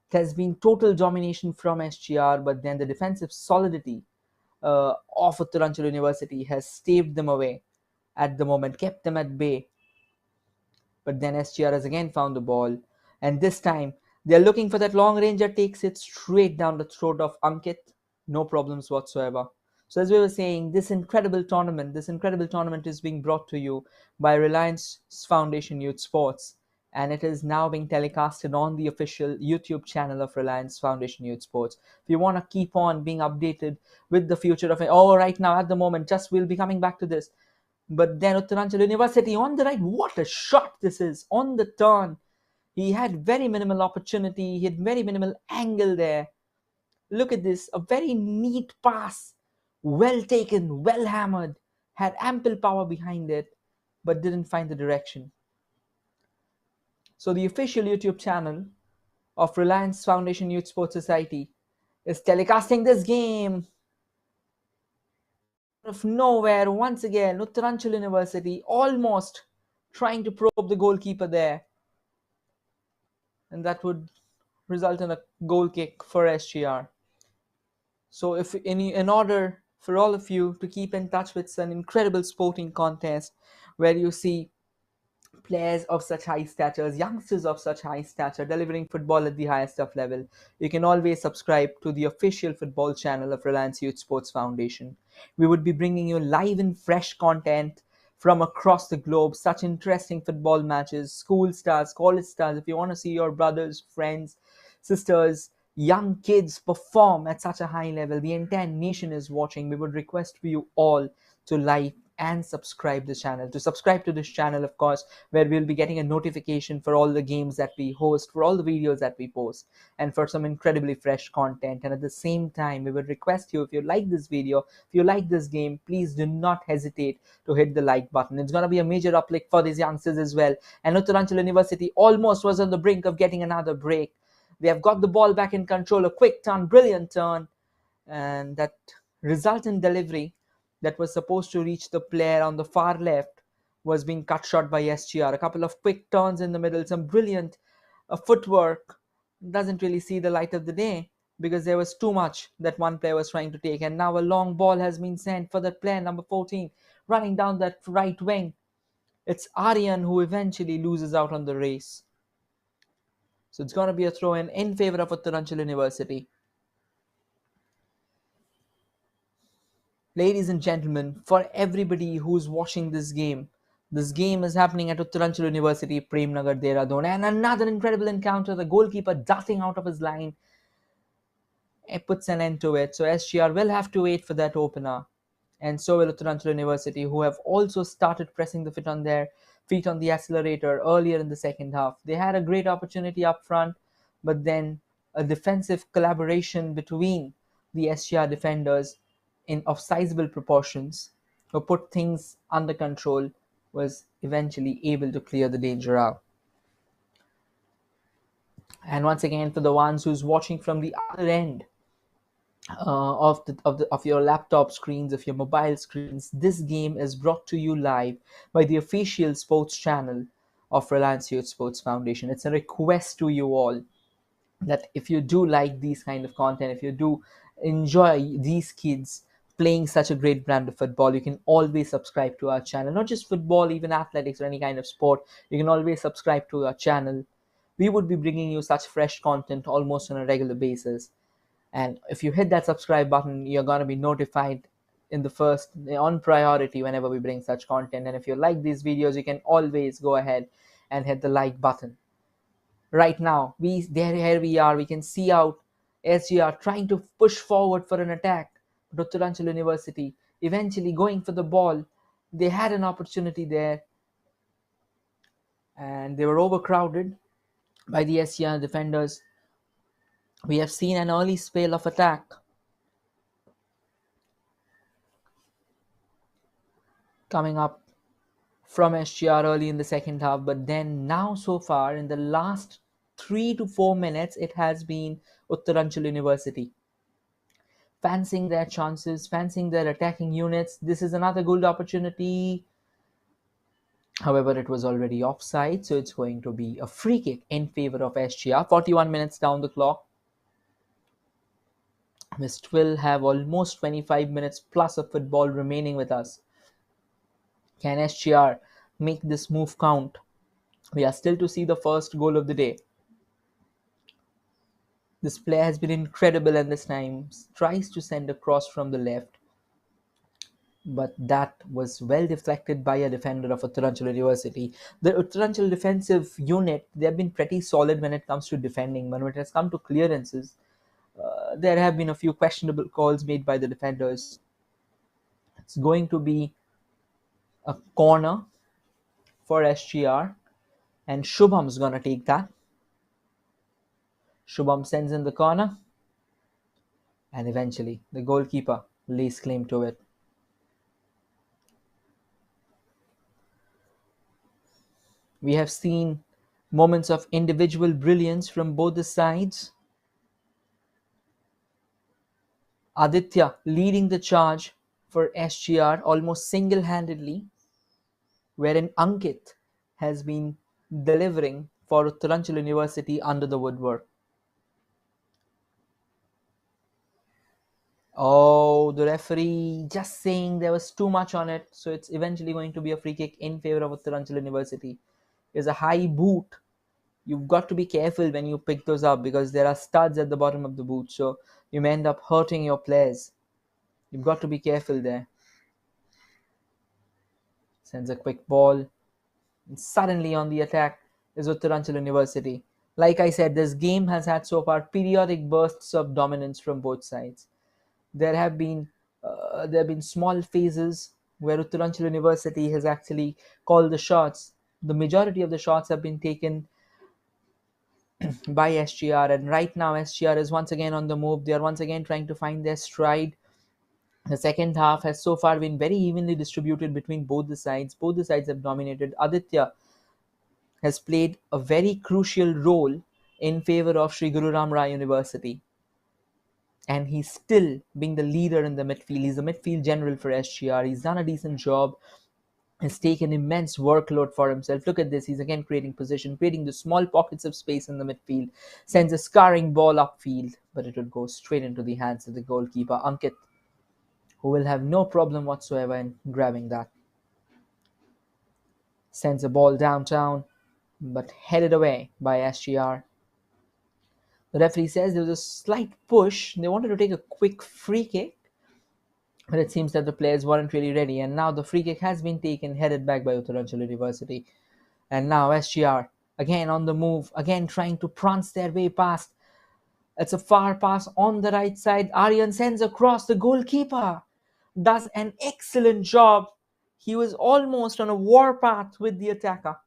There's been total domination from SGR, but then the defensive solidity of Uttaranchal University has staved them away at the moment, kept them at bay. But then SGR has again found the ball, and this time they're looking for that long range that takes it straight down the throat of Ankit. No problems whatsoever. So as we were saying, this incredible tournament is being brought to you by Reliance Foundation Youth Sports, and it is now being telecasted on the official YouTube channel of Reliance Foundation Youth Sports. If you want to keep on being updated with the future of it, right now at the moment, just we'll be coming back to this. But then Uttaranchal University on the right, what a shot this is on the turn. He had very minimal opportunity, he had very minimal angle there. Look at this, a very neat pass, well taken, well hammered, had ample power behind it, but didn't find the direction. So the official YouTube channel of Reliance Foundation Youth Sports Society is telecasting this game. Out of nowhere, once again, Uttaranchal University almost trying to probe the goalkeeper there. And that would result in a goal kick for SGR. So in order for all of you to keep in touch with an incredible sporting contest where you see players of such high statures, youngsters of such high stature delivering football at the highest of level, you can always subscribe to the official football channel of Reliance Youth Sports Foundation. We would be bringing you live and fresh content from across the globe, such interesting football matches, school stars, college stars. If you want to see your brothers, friends, sisters, young kids perform at such a high level, the entire nation is watching. We would request for you all to like and subscribe this channel, to subscribe to this channel, of course, where we'll be getting a notification for all the games that we host, for all the videos that we post, and for some incredibly fresh content. And at the same time, we would request you, if you like this video, if you like this game, please do not hesitate to hit the like button. It's going to be a major uplift for these youngsters as well. And Uttaranchal University almost was on the brink of getting another break. They have got the ball back in control, a quick turn, brilliant turn, and that resultant delivery that was supposed to reach the player on the far left was being cut short by SGR. A couple of quick turns in the middle, some brilliant footwork, doesn't really see the light of the day, because there was too much that one player was trying to take. And now a long ball has been sent for that player, number 14, running down that right wing. It's Aryan who eventually loses out on the race. So it's going to be a throw in favor of Uttaranchal University. Ladies and gentlemen, for everybody who's watching this game is happening at Uttaranchal University, Premnagar, Dehradun. And another incredible encounter, the goalkeeper darting out of his line. It puts an end to it. So SGR will have to wait for that opener. And so will Uttaranchal University, who have also started pressing the feet on the accelerator earlier in the second half. They had a great opportunity up front, but then a defensive collaboration between the SGR defenders of sizable proportions, who put things under control, was eventually able to clear the danger out. And once again, for the ones who's watching from the other end, of your laptop screens, of your mobile screens, this game is brought to you live by the official sports channel of Reliance Youth Sports Foundation. It's a request to you all that if you do like these kind of content, if you do enjoy these kids playing such a great brand of football, you can always subscribe to our channel. Not just football, even athletics or any kind of sport, you can always subscribe to our channel. We would be bringing you such fresh content almost on a regular basis. And if you hit that subscribe button, you're going to be notified in the first on priority whenever we bring such content. And if you like these videos, you can always go ahead and hit the like button. Right now, here we are. We can see out SGR trying to push forward for an attack. But Uttaranchal University eventually going for the ball. They had an opportunity there, and they were overcrowded by the SGR defenders. We have seen an early spell of attack coming up from SGR early in the second half, but then now so far in the last 3 to 4 minutes, it has been Uttaranchal University fancying their chances, fancying their attacking units. This is another good opportunity. However, it was already offside, so it's going to be a free kick in favor of SGR. 41 minutes down the clock. We still have almost 25 minutes plus of football remaining with us. Can SGR make this move count? We are still to see the first goal of the day. This player has been incredible, and this time tries to send a cross from the left. But that was well deflected by a defender of Uttaranchal University. The Uttaranchal defensive unit, they have been pretty solid when it comes to defending. But when it has come to clearances, there have been a few questionable calls made by the defenders. It's going to be a corner for SGR, and Shubham's going to take that. Shubham sends in the corner, and eventually the goalkeeper lays claim to it. We have seen moments of individual brilliance from both the sides. Aditya leading the charge for SGR almost single-handedly, wherein Ankit has been delivering for Uttaranchal University under the woodwork. Oh, the referee just saying there was too much on it, so it's eventually going to be a free kick in favor of Uttaranchal University. There's a high boot. You've got to be careful when you pick those up because there are studs at the bottom of the boot, so you may end up hurting your players. You've got to be careful there. Sends a quick ball. And suddenly on the attack is Uttaranchal University. Like I said, this game has had so far periodic bursts of dominance from both sides. There have been small phases where Uttaranchal University has actually called the shots. The majority of the shots have been taken by SGR, and right now SGR is once again on the move. They are once again trying to find their stride. The second half has so far been very evenly distributed between both the sides. Both the sides have dominated. Aditya has played a very crucial role in favor of Sri Guru Ram Rai University. And he's still being the leader in the midfield. He's the midfield general for SGR. He's done a decent job. has taken immense workload for himself. Look at this. He's again creating position, creating the small pockets of space in the midfield, sends a scarring ball upfield, but it would go straight into the hands of the goalkeeper, Ankit, who will have no problem whatsoever in grabbing that. Sends a ball downtown, but headed away by SGR. The referee says there was a slight push. They wanted to take a quick free kick, but it seems that the players weren't really ready. And now the free kick has been taken, headed back by Uttaranchal University. And now SGR again on the move, again trying to prance their way past. It's a far pass on the right side. Aryan sends across. The goalkeeper does an excellent job. He was almost on a warpath with the attacker.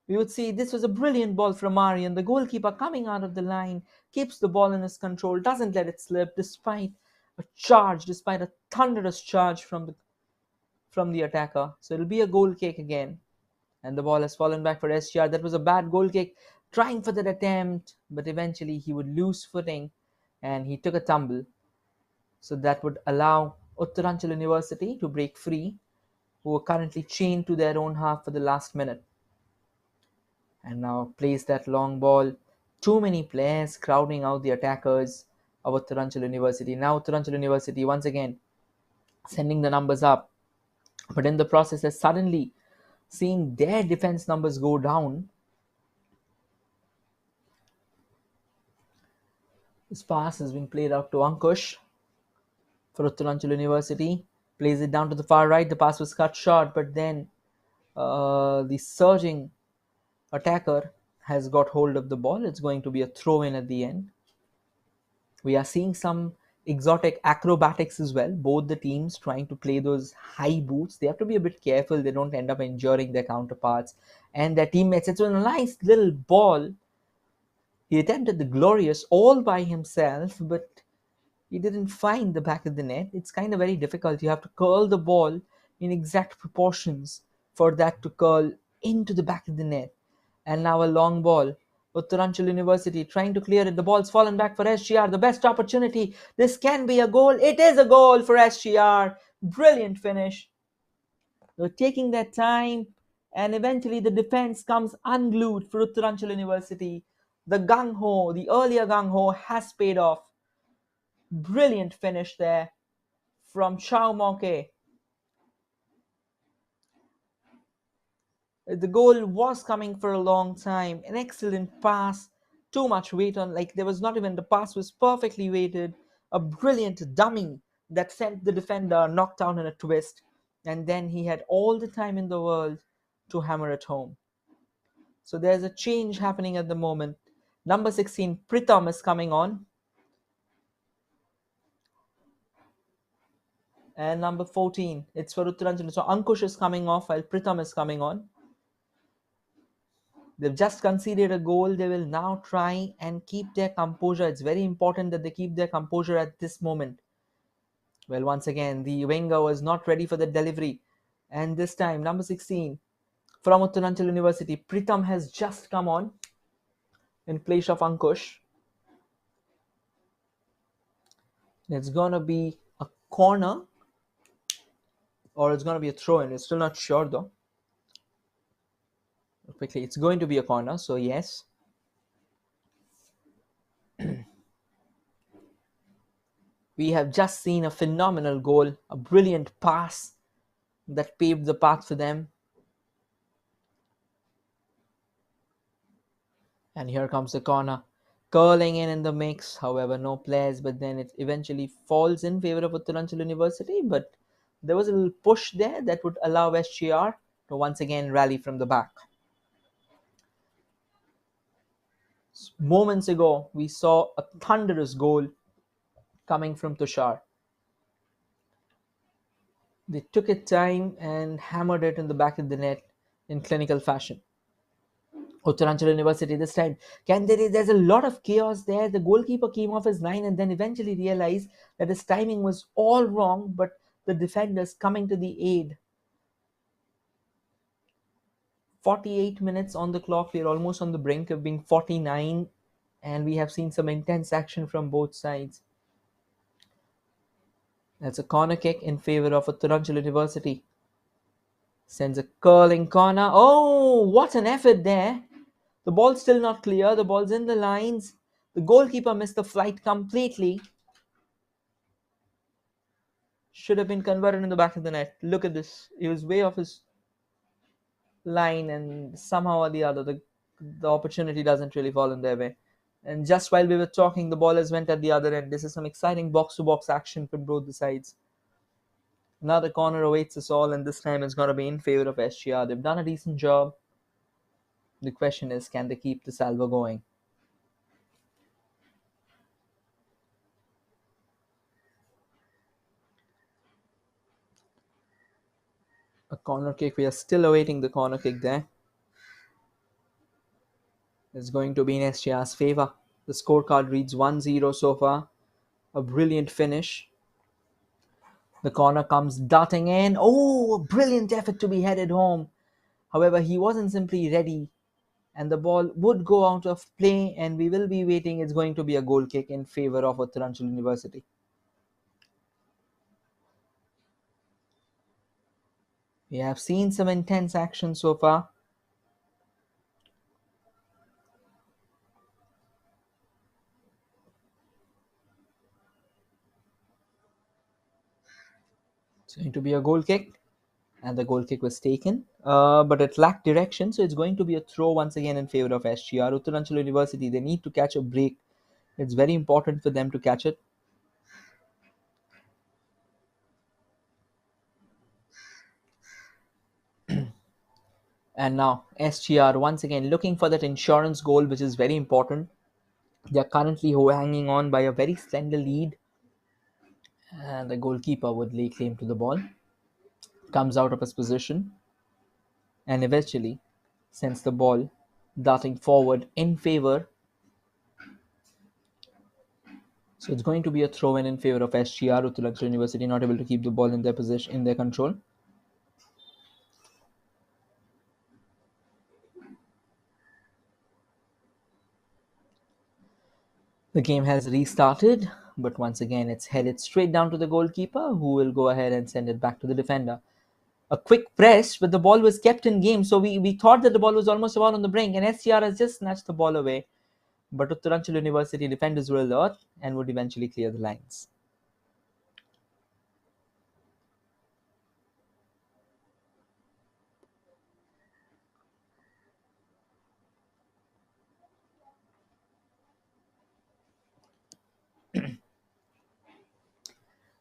We would see this was a brilliant ball from Aryan. The goalkeeper coming out of the line, keeps the ball in his control, doesn't let it slip despite despite a thunderous charge from the attacker. So it'll be a goal kick again. And the ball has fallen back for SGR. That was a bad goal kick, trying for that attempt, but eventually he would lose footing and he took a tumble. So that would allow Uttaranchal University to break free, who are currently chained to their own half for the last minute. And now plays that long ball. Too many players crowding out the attackers of Uttaranchal University. Now Uttaranchal University once again sending the numbers up, but in the process has suddenly seen their defense numbers go down. This pass has been played out to Ankush for Uttaranchal University. Plays it down to the far right. The pass was cut short, but then the surging attacker has got hold of the ball. It's going to be a throw in at the end. We are seeing some exotic acrobatics as well. Both the teams trying to play those high boots. They have to be a bit careful they don't end up injuring their counterparts and their teammates. It's a nice little ball. He attempted the glorious all by himself, but he didn't find the back of the net. It's kind of very difficult. You have to curl the ball in exact proportions for that to curl into the back of the net. And now a long ball. Uttaranchal University trying to clear it. The ball's fallen back for SGR. The best opportunity. This can be a goal. It is a goal for SGR. Brilliant finish. They're taking their time, and eventually the defense comes unglued for Uttaranchal University. The gung-ho, the earlier gung-ho has paid off. Brilliant finish there from Chao Moke. The goal was coming for a long time. An excellent pass. Too much weight on, like there was not even, the pass was perfectly weighted. A brilliant dummy that sent the defender knocked down in a twist. And then he had all the time in the world to hammer it home. So there's a change happening at the moment. Number 16, Pritham is coming on. And number 14, it's for Uttaranchal. So Ankush is coming off while Pritham is coming on. They've just conceded a goal. They will now try and keep their composure. It's very important that they keep their composure at this moment. Well, once again, the winger was not ready for the delivery. And this time, number 16, from Uttaranchal University, Pritham has just come on in place of Ankush. It's going to be a corner, or it's going to be a throw-in. It's still not sure though. Quickly, it's going to be a corner, so yes. We have just seen a phenomenal goal, a brilliant pass that paved the path for them. And here comes the corner, curling in the mix. However, no players, but then it eventually falls in favor of Uttaranchal University. But there was a little push there that would allow SGR to once again rally from the back. Moments ago, we saw a thunderous goal coming from Tushar. They took it time and hammered it in the back of the net in clinical fashion. Uttaranchal University this time. There's a lot of chaos there. The goalkeeper came off his line and then eventually realized that his timing was all wrong, but the defenders coming to the aid. 48 minutes on the clock. We're almost on the brink of being 49, and we have seen some intense action from both sides. That's a corner kick in favor of Uttaranchal University. Sends a curling corner. Oh, what an effort there. The ball's still not clear. The ball's in the lines. The goalkeeper missed the flight completely. Should have been converted in the back of the net. Look at this. He was way off his line, and somehow or the other, the opportunity doesn't really fall in their way. And just while we were talking, the ball has went at the other end. This is some exciting box-to-box action for both the sides. Another corner awaits us all, and this time it's going to be in favor of SGR. They've done a decent job. The question is, can they keep the salvo going? A corner kick. We are still awaiting the corner kick there. It's going to be in SGR's favor. The scorecard reads 1-0 so far. A brilliant finish. The corner comes darting in. Oh, a brilliant effort to be headed home. However, he wasn't simply ready, and the ball would go out of play, and we will be waiting. It's going to be a goal kick in favor of Uttaranchal University. We have seen some intense action so far. It's going to be a goal kick, and the goal kick was taken, but it lacked direction, so it's going to be a throw once again in favor of SGR. Uttaranchal University, they need to catch a break. It's very important for them to catch it. And now SGR once again looking for that insurance goal, which is very important. They are currently hanging on by a very slender lead, and the goalkeeper would lay claim to the ball. Comes out of his position and eventually sends the ball darting forward in favor. So it's going to be a throw in favor of SGR. Uttaranchal University not able to keep the ball in their position, in their control. The game has restarted, but once again it's headed straight down to the goalkeeper, who will go ahead and send it back to the defender. A quick press, but the ball was kept in game, so we thought that the ball was almost about on the brink, and SGR has just snatched the ball away. But Uttaranchal University defenders were alert and would eventually clear the lines.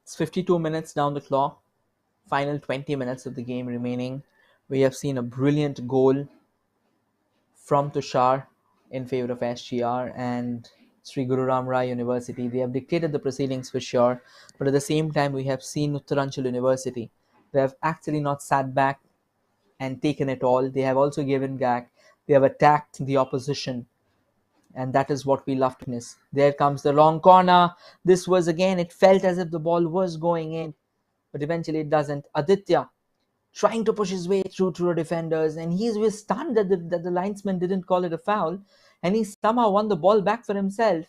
It's 52 minutes down the clock. Final 20 minutes of the game remaining. We have seen a brilliant goal from Tushar in favor of SGR and Sri Guru Ram Rai University. They have dictated the proceedings for sure, but at the same time, we have seen Uttaranchal University. They have actually not sat back and taken it all. They have also given back. They have attacked the opposition, and that is what we love to witness. There comes the long corner. This was again, it felt as if the ball was going in, but eventually it doesn't. Aditya trying to push his way through to the defenders, and he was stunned that the linesman didn't call it a foul, and he somehow won the ball back for himself.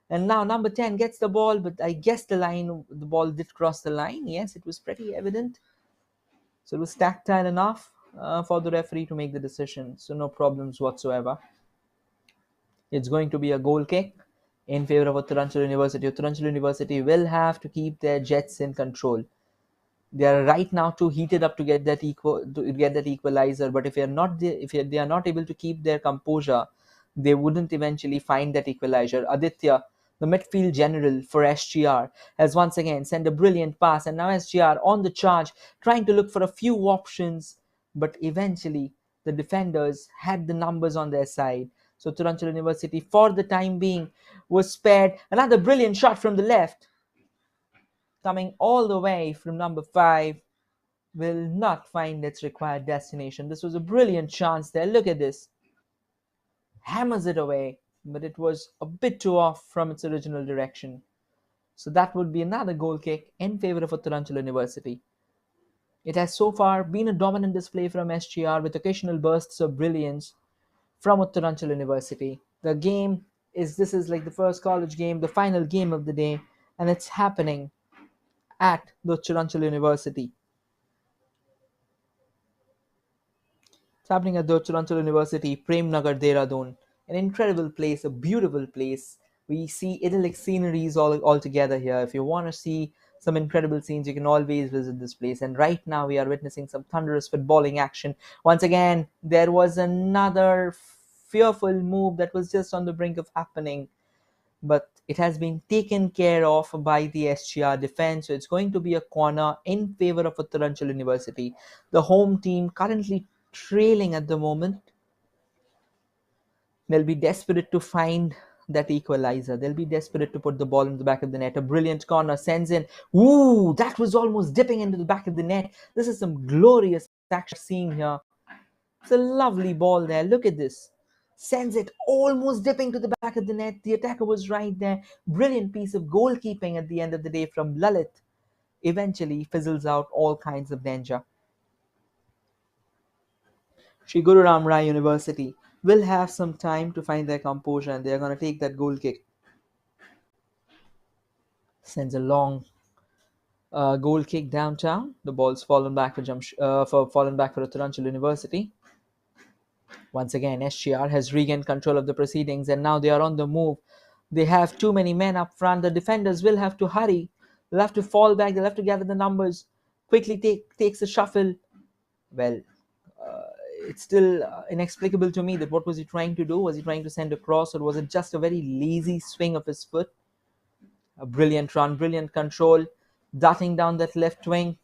And now number 10 gets the ball, but I guess the ball did cross the line. Yes, it was pretty evident. So it was tactile enough for the referee to make the decision. So no problems whatsoever. It's going to be a goal kick in favor of Uttaranchal University. Uttaranchal University will have to keep their Jets in control. They are right now too heated up to get that equalizer. But if they are not able to keep their composure, they wouldn't eventually find that equalizer. Aditya, the midfield general for SGR, has once again sent a brilliant pass, and now SGR on the charge, trying to look for a few options, but eventually the defenders had the numbers on their side. So Uttaranchal University, for the time being, was spared. Another brilliant shot from the left, coming all the way from number 5, will not find its required destination. This was a brilliant chance there. Look at this. Hammers it away, but it was a bit too off from its original direction. So that would be another goal kick in favor of Uttaranchal University. It has so far been a dominant display from SGR with occasional bursts of brilliance from Uttaranchal University. This is like the first college game, the final game of the day, and it's happening at the Uttaranchal University. It's happening at the Uttaranchal University, Prem Nagar, Dehradun. An incredible place, a beautiful place. We see idyllic sceneries all together here. If you want to see some incredible scenes, you can always visit this place. And right now, we are witnessing some thunderous footballing action. Once again, there was another fearful move that was just on the brink of happening, but it has been taken care of by the SGR defense. So it's going to be a corner in favor of Uttaranchal University. The home team currently trailing at the moment. They'll be desperate to find that equalizer. They'll be desperate to put the ball in the back of the net. A brilliant corner sends in. Ooh, that was almost dipping into the back of the net. This is some glorious action seen here. It's a lovely ball there. Look at this. Sends it almost dipping to the back of the net. The attacker was right there. Brilliant piece of goalkeeping at the end of the day from Lalit. Eventually fizzles out all kinds of danger. Sri Guru Ram Rai University will have some time to find their composure, and they're going to take that goal kick. Sends a long goal kick downtown. The ball's fallen back for Uttaranchal University. Once again, SGR has regained control of the proceedings, and now they are on the move. They have too many men up front. The defenders will have to hurry. They'll have to fall back. They'll have to gather the numbers. Quickly takes a shuffle. Well, it's still inexplicable to me that what was he trying to do? Was he trying to send a cross, or was it just a very lazy swing of his foot? A brilliant run, brilliant control, darting down that left wing.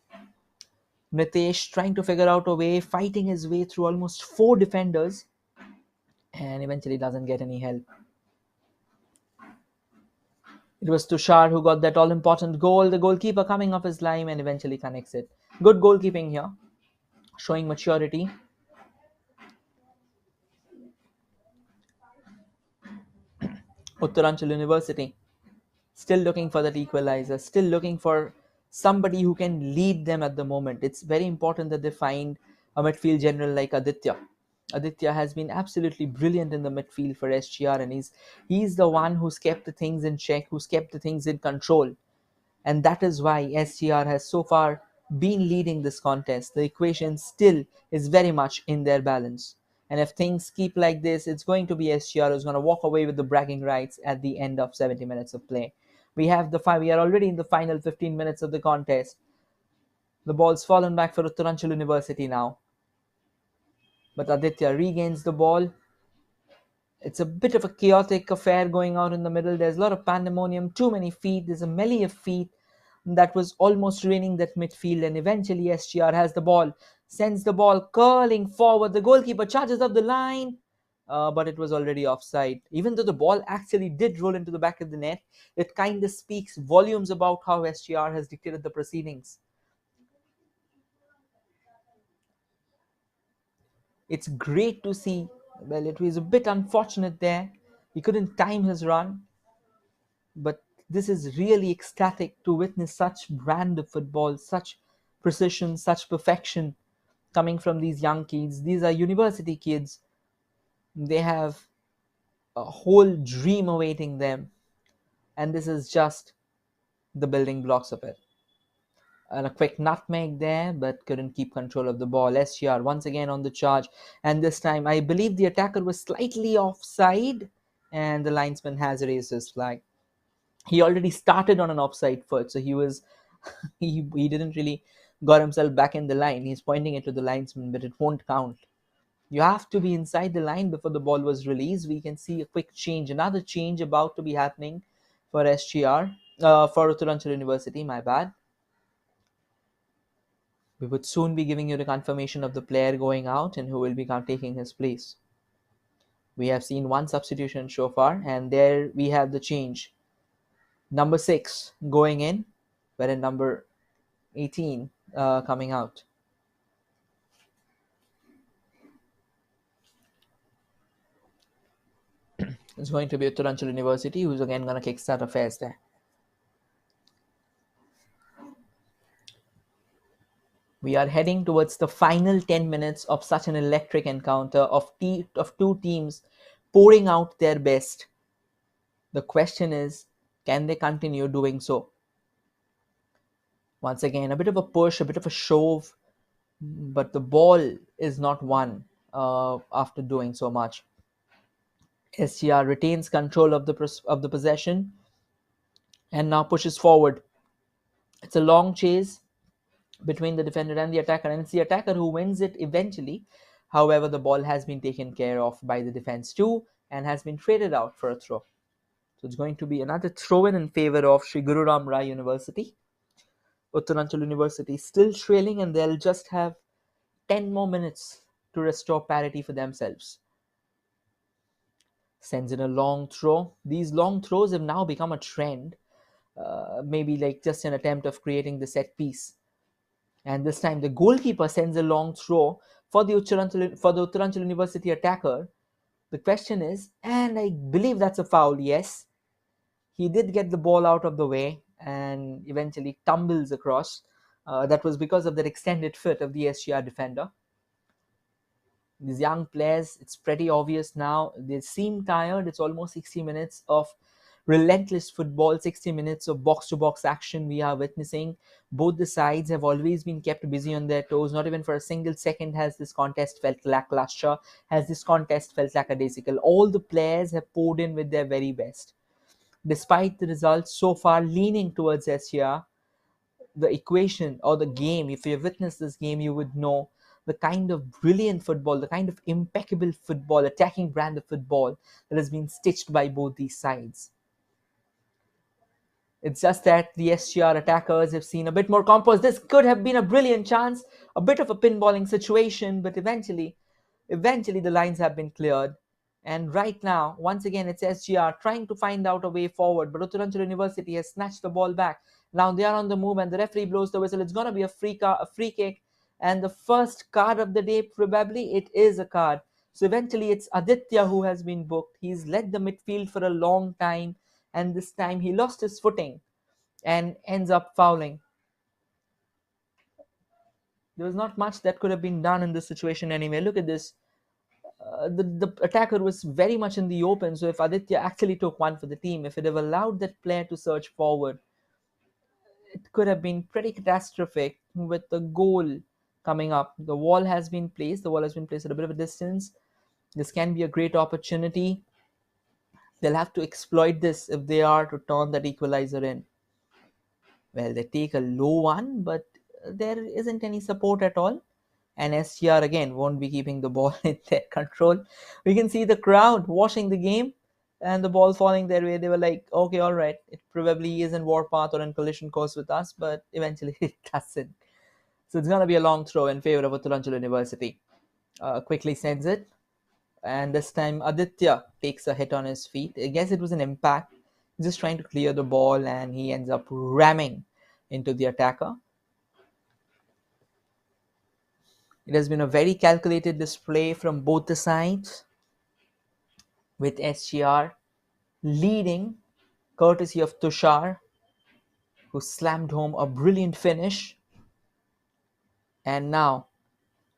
Nitesh trying to figure out a way, fighting his way through almost four defenders, and eventually doesn't get any help. It was Tushar who got that all-important goal. The goalkeeper coming off his line and eventually connects it. Good goalkeeping here, showing maturity. Uttaranchal University still looking for that equalizer, still looking for somebody who can lead them at the moment. It's very important that they find a midfield general like Aditya. Aditya has been absolutely brilliant in the midfield for SGR, and he's the one who's kept the things in check, who's kept the things in control. And that is why SGR has so far been leading this contest. The equation still is very much in their balance. And if things keep like this, it's going to be SGR who's going to walk away with the bragging rights at the end of 70 minutes of play. We are already in the final 15 minutes of the contest. The ball's fallen back for Uttaranchal University now. But Aditya regains the ball. It's a bit of a chaotic affair going on in the middle. There's a lot of pandemonium, too many feet. There's a melee of feet that was almost raining that midfield, and eventually SGR has the ball, sends the ball curling forward. The goalkeeper charges up the line, but it was already offside. Even though the ball actually did roll into the back of the net, it kind of speaks volumes about how SGR has dictated the proceedings. It's great to see. Well, it was a bit unfortunate there. He couldn't time his run, but this is really ecstatic to witness such brand of football, such precision, such perfection coming from these young kids. These are university kids. They have a whole dream awaiting them, and this is just the building blocks of it. And a quick nutmeg there, but couldn't keep control of the ball. SGR once again on the charge, and this time I believe the attacker was slightly offside, and the linesman has raised his flag. He already started on an offside foot, so he didn't really got himself back in the line. He's pointing it to the linesman, but it won't count. You have to be inside the line before the ball was released. We can see a quick change, another change about to be happening for SGR, for Uttaranchal University, my bad. We would soon be giving you the confirmation of the player going out and who will be taking his place. We have seen one substitution so far, and there we have the change. Number 6 going in, wherein number 18 coming out. It's going to be Uttaranchal University, who's again going to kickstart affairs there. We are heading towards the final 10 minutes of such an electric encounter of two teams pouring out their best. The question is, can they continue doing so? Once again, a bit of a push, a bit of a shove, but the ball is not won. after doing so much. SGR retains control of the possession and now pushes forward. It's a long chase between the defender and the attacker, and it's the attacker who wins it eventually. However, the ball has been taken care of by the defense too and has been traded out for a throw. So it's going to be another throw in favor of Sri Guru Ram Rai University. Uttaranchal University still trailing, and they'll just have 10 more minutes to restore parity for themselves. Sends in a long throw. These long throws have now become a trend, maybe like just an attempt of creating the set piece. And this time the goalkeeper sends a long throw for the Uttaranchal University attacker. The question is, and I believe that's a foul, yes. He did get the ball out of the way and eventually tumbles across. That was because of that extended foot of the SGR defender. These young players, it's pretty obvious now, they seem tired. It's almost 60 minutes of relentless football, 60 minutes of box-to-box action we are witnessing. Both the sides have always been kept busy on their toes. Not even for a single second has this contest felt lackluster, has this contest felt lackadaisical. All the players have poured in with their very best. Despite the results so far leaning towards SGR, the equation or the game, if you witnessed this game, you would know the kind of brilliant football, the kind of impeccable football, attacking brand of football that has been stitched by both these sides. It's just that the SGR attackers have seen a bit more composed. This could have been a brilliant chance, a bit of a pinballing situation, but eventually the lines have been cleared. And right now, once again, it's SGR trying to find out a way forward, but Uttaranchal University has snatched the ball back. Now they are on the move, and the referee blows the whistle. It's going to be a free kick, and the first card of the day, probably it is a card. So eventually, it's Aditya who has been booked. He's led the midfield for a long time, and this time he lost his footing and ends up fouling. There was not much that could have been done in this situation anyway. Look at this. The attacker was very much in the open. So if Aditya actually took one for the team, if it have allowed that player to surge forward, it could have been pretty catastrophic with the goal coming up. The wall has been placed. The wall has been placed at a bit of a distance. This can be a great opportunity. They'll have to exploit this if they are to turn that equalizer in. Well, they take a low one, but there isn't any support at all. And SGR again won't be keeping the ball in their control. We can see the crowd watching the game and the ball falling their way. They were like, okay, all right, it probably is in warpath or in collision course with us, but eventually it doesn't. So it's going to be a long throw in favor of Uttaranchal University. Quickly sends it. And this time Aditya takes a hit on his feet. I guess it was an impact. He's just trying to clear the ball and he ends up ramming into the attacker. It has been a very calculated display from both the sides, with SGR leading courtesy of Tushar, who slammed home a brilliant finish. And now,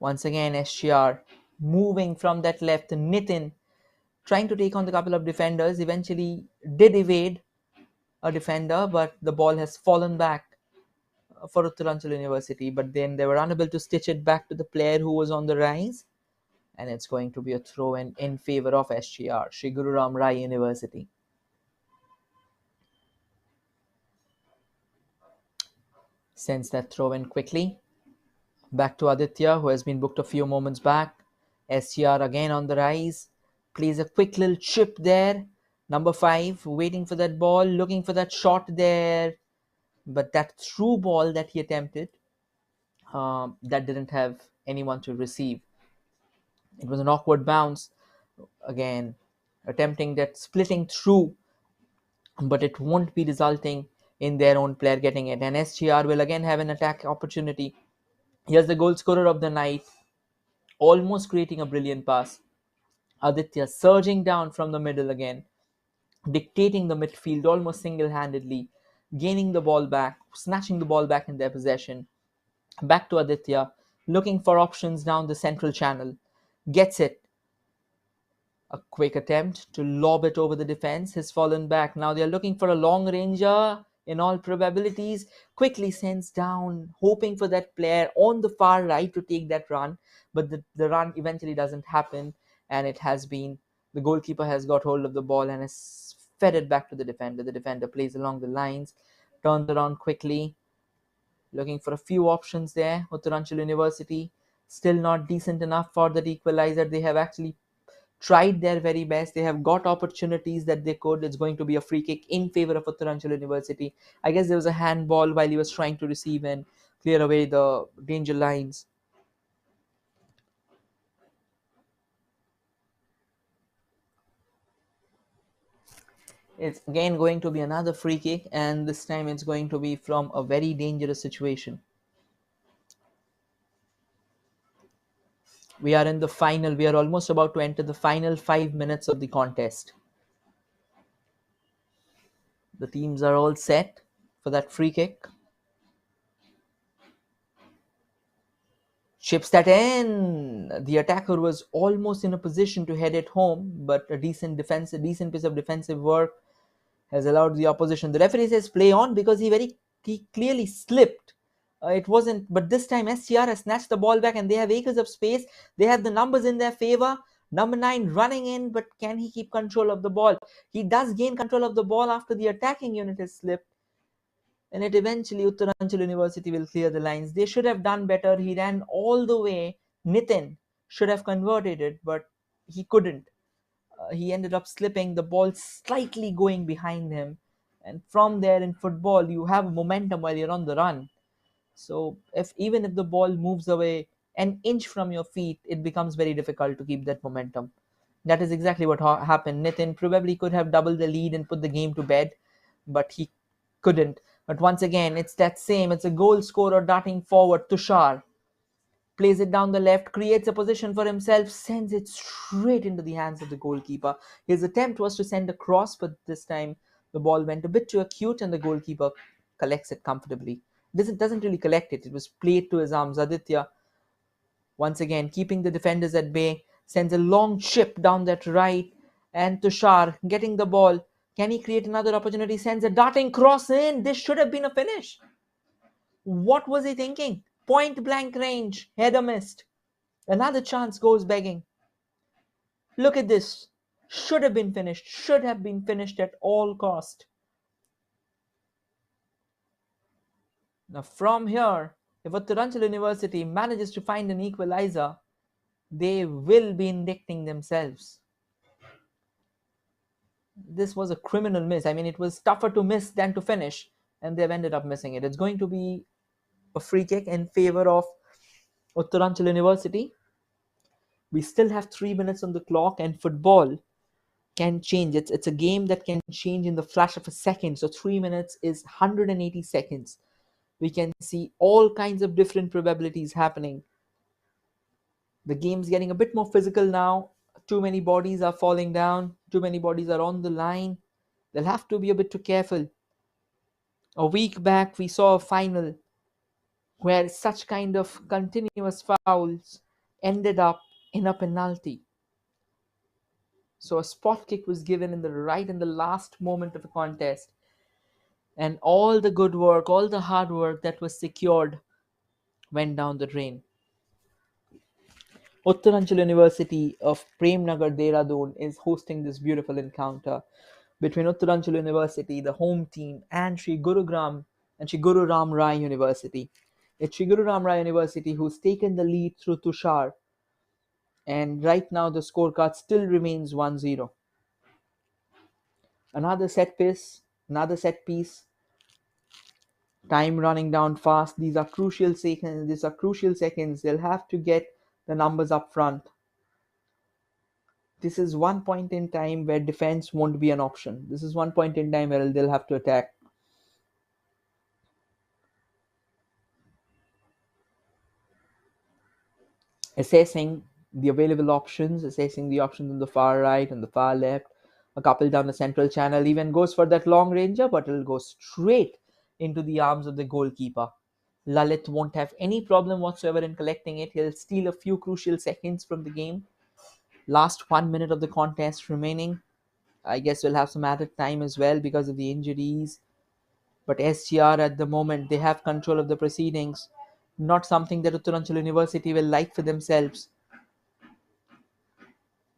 once again, SGR moving from that left, Nitin trying to take on the couple of defenders, eventually did evade a defender, but the ball has fallen back for Uttaranchal University, but then they were unable to stitch it back to the player who was on the rise. And it's going to be a throw in favor of SGR, Sri Guru Ram Rai University. Sends that throw in quickly. Back to Aditya, who has been booked a few moments back. SGR again on the rise. Plays a quick little chip there. Number 5, waiting for that ball, looking for that shot there. But that through ball that he attempted, that didn't have anyone to receive. It was an awkward bounce. Again, attempting that splitting through, but it won't be resulting in their own player getting it. And SGR will again have an attack opportunity. Here's the goal scorer of the night, almost creating a brilliant pass. Aditya surging down from the middle again, dictating the midfield almost single-handedly, gaining the ball back, snatching the ball back in their possession. Back to Aditya, looking for options down the central channel. Gets it. A quick attempt to lob it over the defense has fallen back. Now they're looking for a long ranger. in all probabilities, quickly sends down, hoping for that player on the far right to take that run. But the run eventually doesn't happen, and it has been the goalkeeper has got hold of the ball and has fed it back to the defender. The defender plays along the lines, turns around quickly, looking for a few options there. Uttaranchal University still not decent enough for that equalizer. They have actually tried their very best. They have got opportunities that they could. It's going to be a free kick in favor of Uttaranchal University. I guess there was a handball while he was trying to receive and clear away the danger lines. It's again going to be another free kick, and this time it's going to be from a very dangerous situation. We are in the final. We are almost about to enter the final 5 minutes of the contest. The teams are all set for that free kick. Chips that in. The attacker was almost in a position to head it home, but a decent piece of defensive work has allowed the opposition. The referee says play on because he clearly slipped. It wasn't, but this time SGR has snatched the ball back and they have acres of space. They have the numbers in their favor. Number 9 running in, but can he keep control of the ball? He does gain control of the ball after the attacking unit has slipped. And it eventually Uttaranchal University will clear the lines. They should have done better. He ran all the way. Nitin should have converted it, but he couldn't. He ended up slipping, the ball slightly going behind him. And from there in football, you have momentum while you're on the run. So even if the ball moves away an inch from your feet, it becomes very difficult to keep that momentum. That is exactly what happened. Nitin probably could have doubled the lead and put the game to bed, but he couldn't. But once again, it's a goal scorer darting forward. Tushar plays it down the left, creates a position for himself, sends it straight into the hands of the goalkeeper. His attempt was to send a cross, but this time the ball went a bit too acute and the goalkeeper collects it comfortably. Doesn't really collect it. It was played to his arms. Aditya, once again, keeping the defenders at bay, sends a long chip down that right, and Tushar getting the ball. Can he create another opportunity? Sends a darting cross in. This should have been a finish. What was he thinking? Point blank range, header missed. Another chance goes begging. Look at this. Should have been finished at all cost. Now from here, if Uttaranchal University manages to find an equalizer, they will be indicting themselves. This was a criminal miss. I mean, it was tougher to miss than to finish, and they've ended up missing it. It's going to be a free kick in favor of Uttaranchal University. We still have 3 minutes on the clock, and football can change. It's a game that can change in the flash of a second. So 3 minutes is 180 seconds. We can see all kinds of different probabilities happening. The game's getting a bit more physical now. Too many bodies are falling down. Too many bodies are on the line. They'll have to be a bit too careful. A week back, we saw a final where such kind of continuous fouls ended up in a penalty. So a spot kick was given in the last moment of the contest. And all the good work, all the hard work that was secured went down the drain. Uttaranchal University of Premnagar, Dehradun is hosting this beautiful encounter between Uttaranchal University, the home team, and Sri Guru Ram Rai University. It's Sri Guru Ram Rai University who's taken the lead through Tushar, and right now the scorecard still remains 1-0. Another set piece. Time running down fast. These are crucial seconds. They'll have to get the numbers up front. This is one point in time where defense won't be an option. This is one point in time where they'll have to attack. Assessing the available options, assessing the options on the far right and the far left. A couple down the central channel, even goes for that long ranger, but it'll go straight into the arms of the goalkeeper. Lalit won't have any problem whatsoever in collecting it. He'll steal a few crucial seconds from the game. Last 1 minute of the contest remaining. I guess we'll have some added time as well because of the injuries. But SGR at the moment, they have control of the proceedings, not something that Uttaranchal University will like for themselves.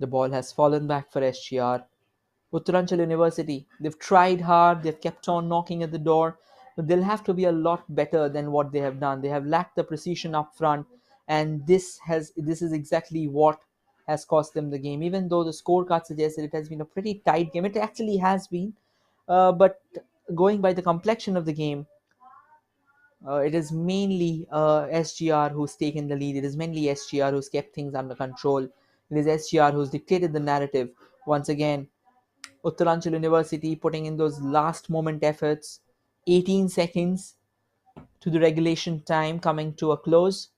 The ball has fallen back for SGR. Uttaranchal University, they've tried hard, they've kept on knocking at the door, but they'll have to be a lot better than what they have done. They have lacked the precision up front, and this is exactly what has cost them the game. Even though the scorecard suggests that it has been a pretty tight game, it actually has been. But going by the complexion of the game, it is mainly SGR who's taken the lead. It is mainly SGR who's kept things under control. It is SGR who's dictated the narrative. Once again, Uttaranchal University putting in those last moment efforts. 18 seconds to the regulation time coming to a close.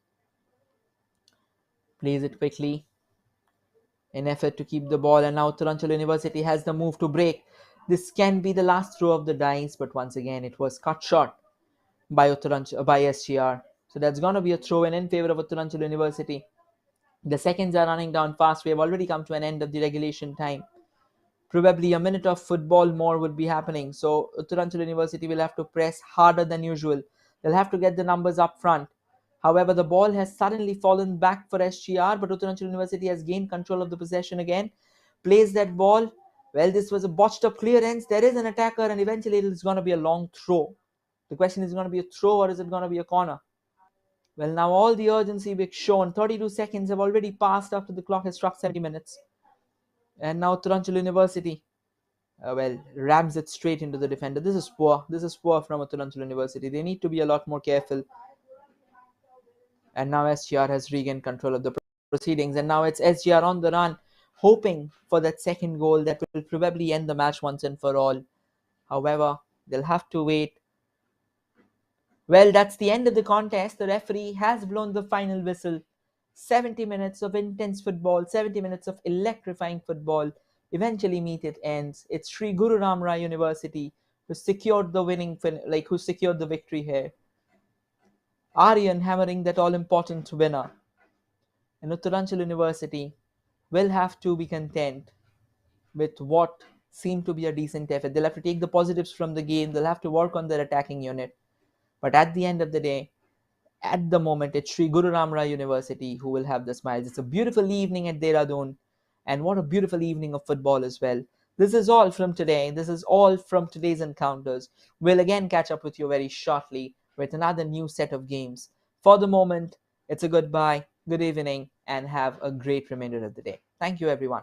Plays it quickly in effort to keep the ball, and now Uttaranchal University has the move to break. This can be the last throw of the dice, but once again it was cut short by by SGR. So that's going to be a throw in favor of Uttaranchal University. The seconds are running down fast. We have already come to an end of the regulation time. Probably a minute of football more would be happening. So Uttaranchal University will have to press harder than usual. They'll have to get the numbers up front. However, the ball has suddenly fallen back for SGR, but Uttaranchal University has gained control of the possession again. Plays that ball. Well, this was a botched up clearance. There is an attacker, and eventually it's going to be a long throw. The question is going to be a throw or is it going to be a corner? Well, now all the urgency being shown. 32 seconds have already passed after the clock has struck 70 minutes. And now Uttaranchal University rams it straight into the defender. This is poor. This is poor from Uttaranchal University. They need to be a lot more careful. And now SGR has regained control of the proceedings. And now it's SGR on the run, hoping for that second goal that will probably end the match once and for all. However, they'll have to wait. Well, that's the end of the contest. The referee has blown the final whistle. 70 minutes of intense football, 70 minutes of electrifying football eventually meet its ends. It's Sri Guru Ram Rai University who secured the who secured the victory here. Aryan hammering that all-important winner. And Uttaranchal University will have to be content with what seemed to be a decent effort. They'll have to take the positives from the game. They'll have to work on their attacking unit. But at the end of the day, at the moment, it's Sri Guru Ram Rai University who will have the smiles. It's a beautiful evening at Dehradun, and what a beautiful evening of football as well. This is all from today. This is all from today's encounters. We'll again catch up with you very shortly with another new set of games. For the moment, it's a goodbye, good evening, and have a great remainder of the day. Thank you, everyone.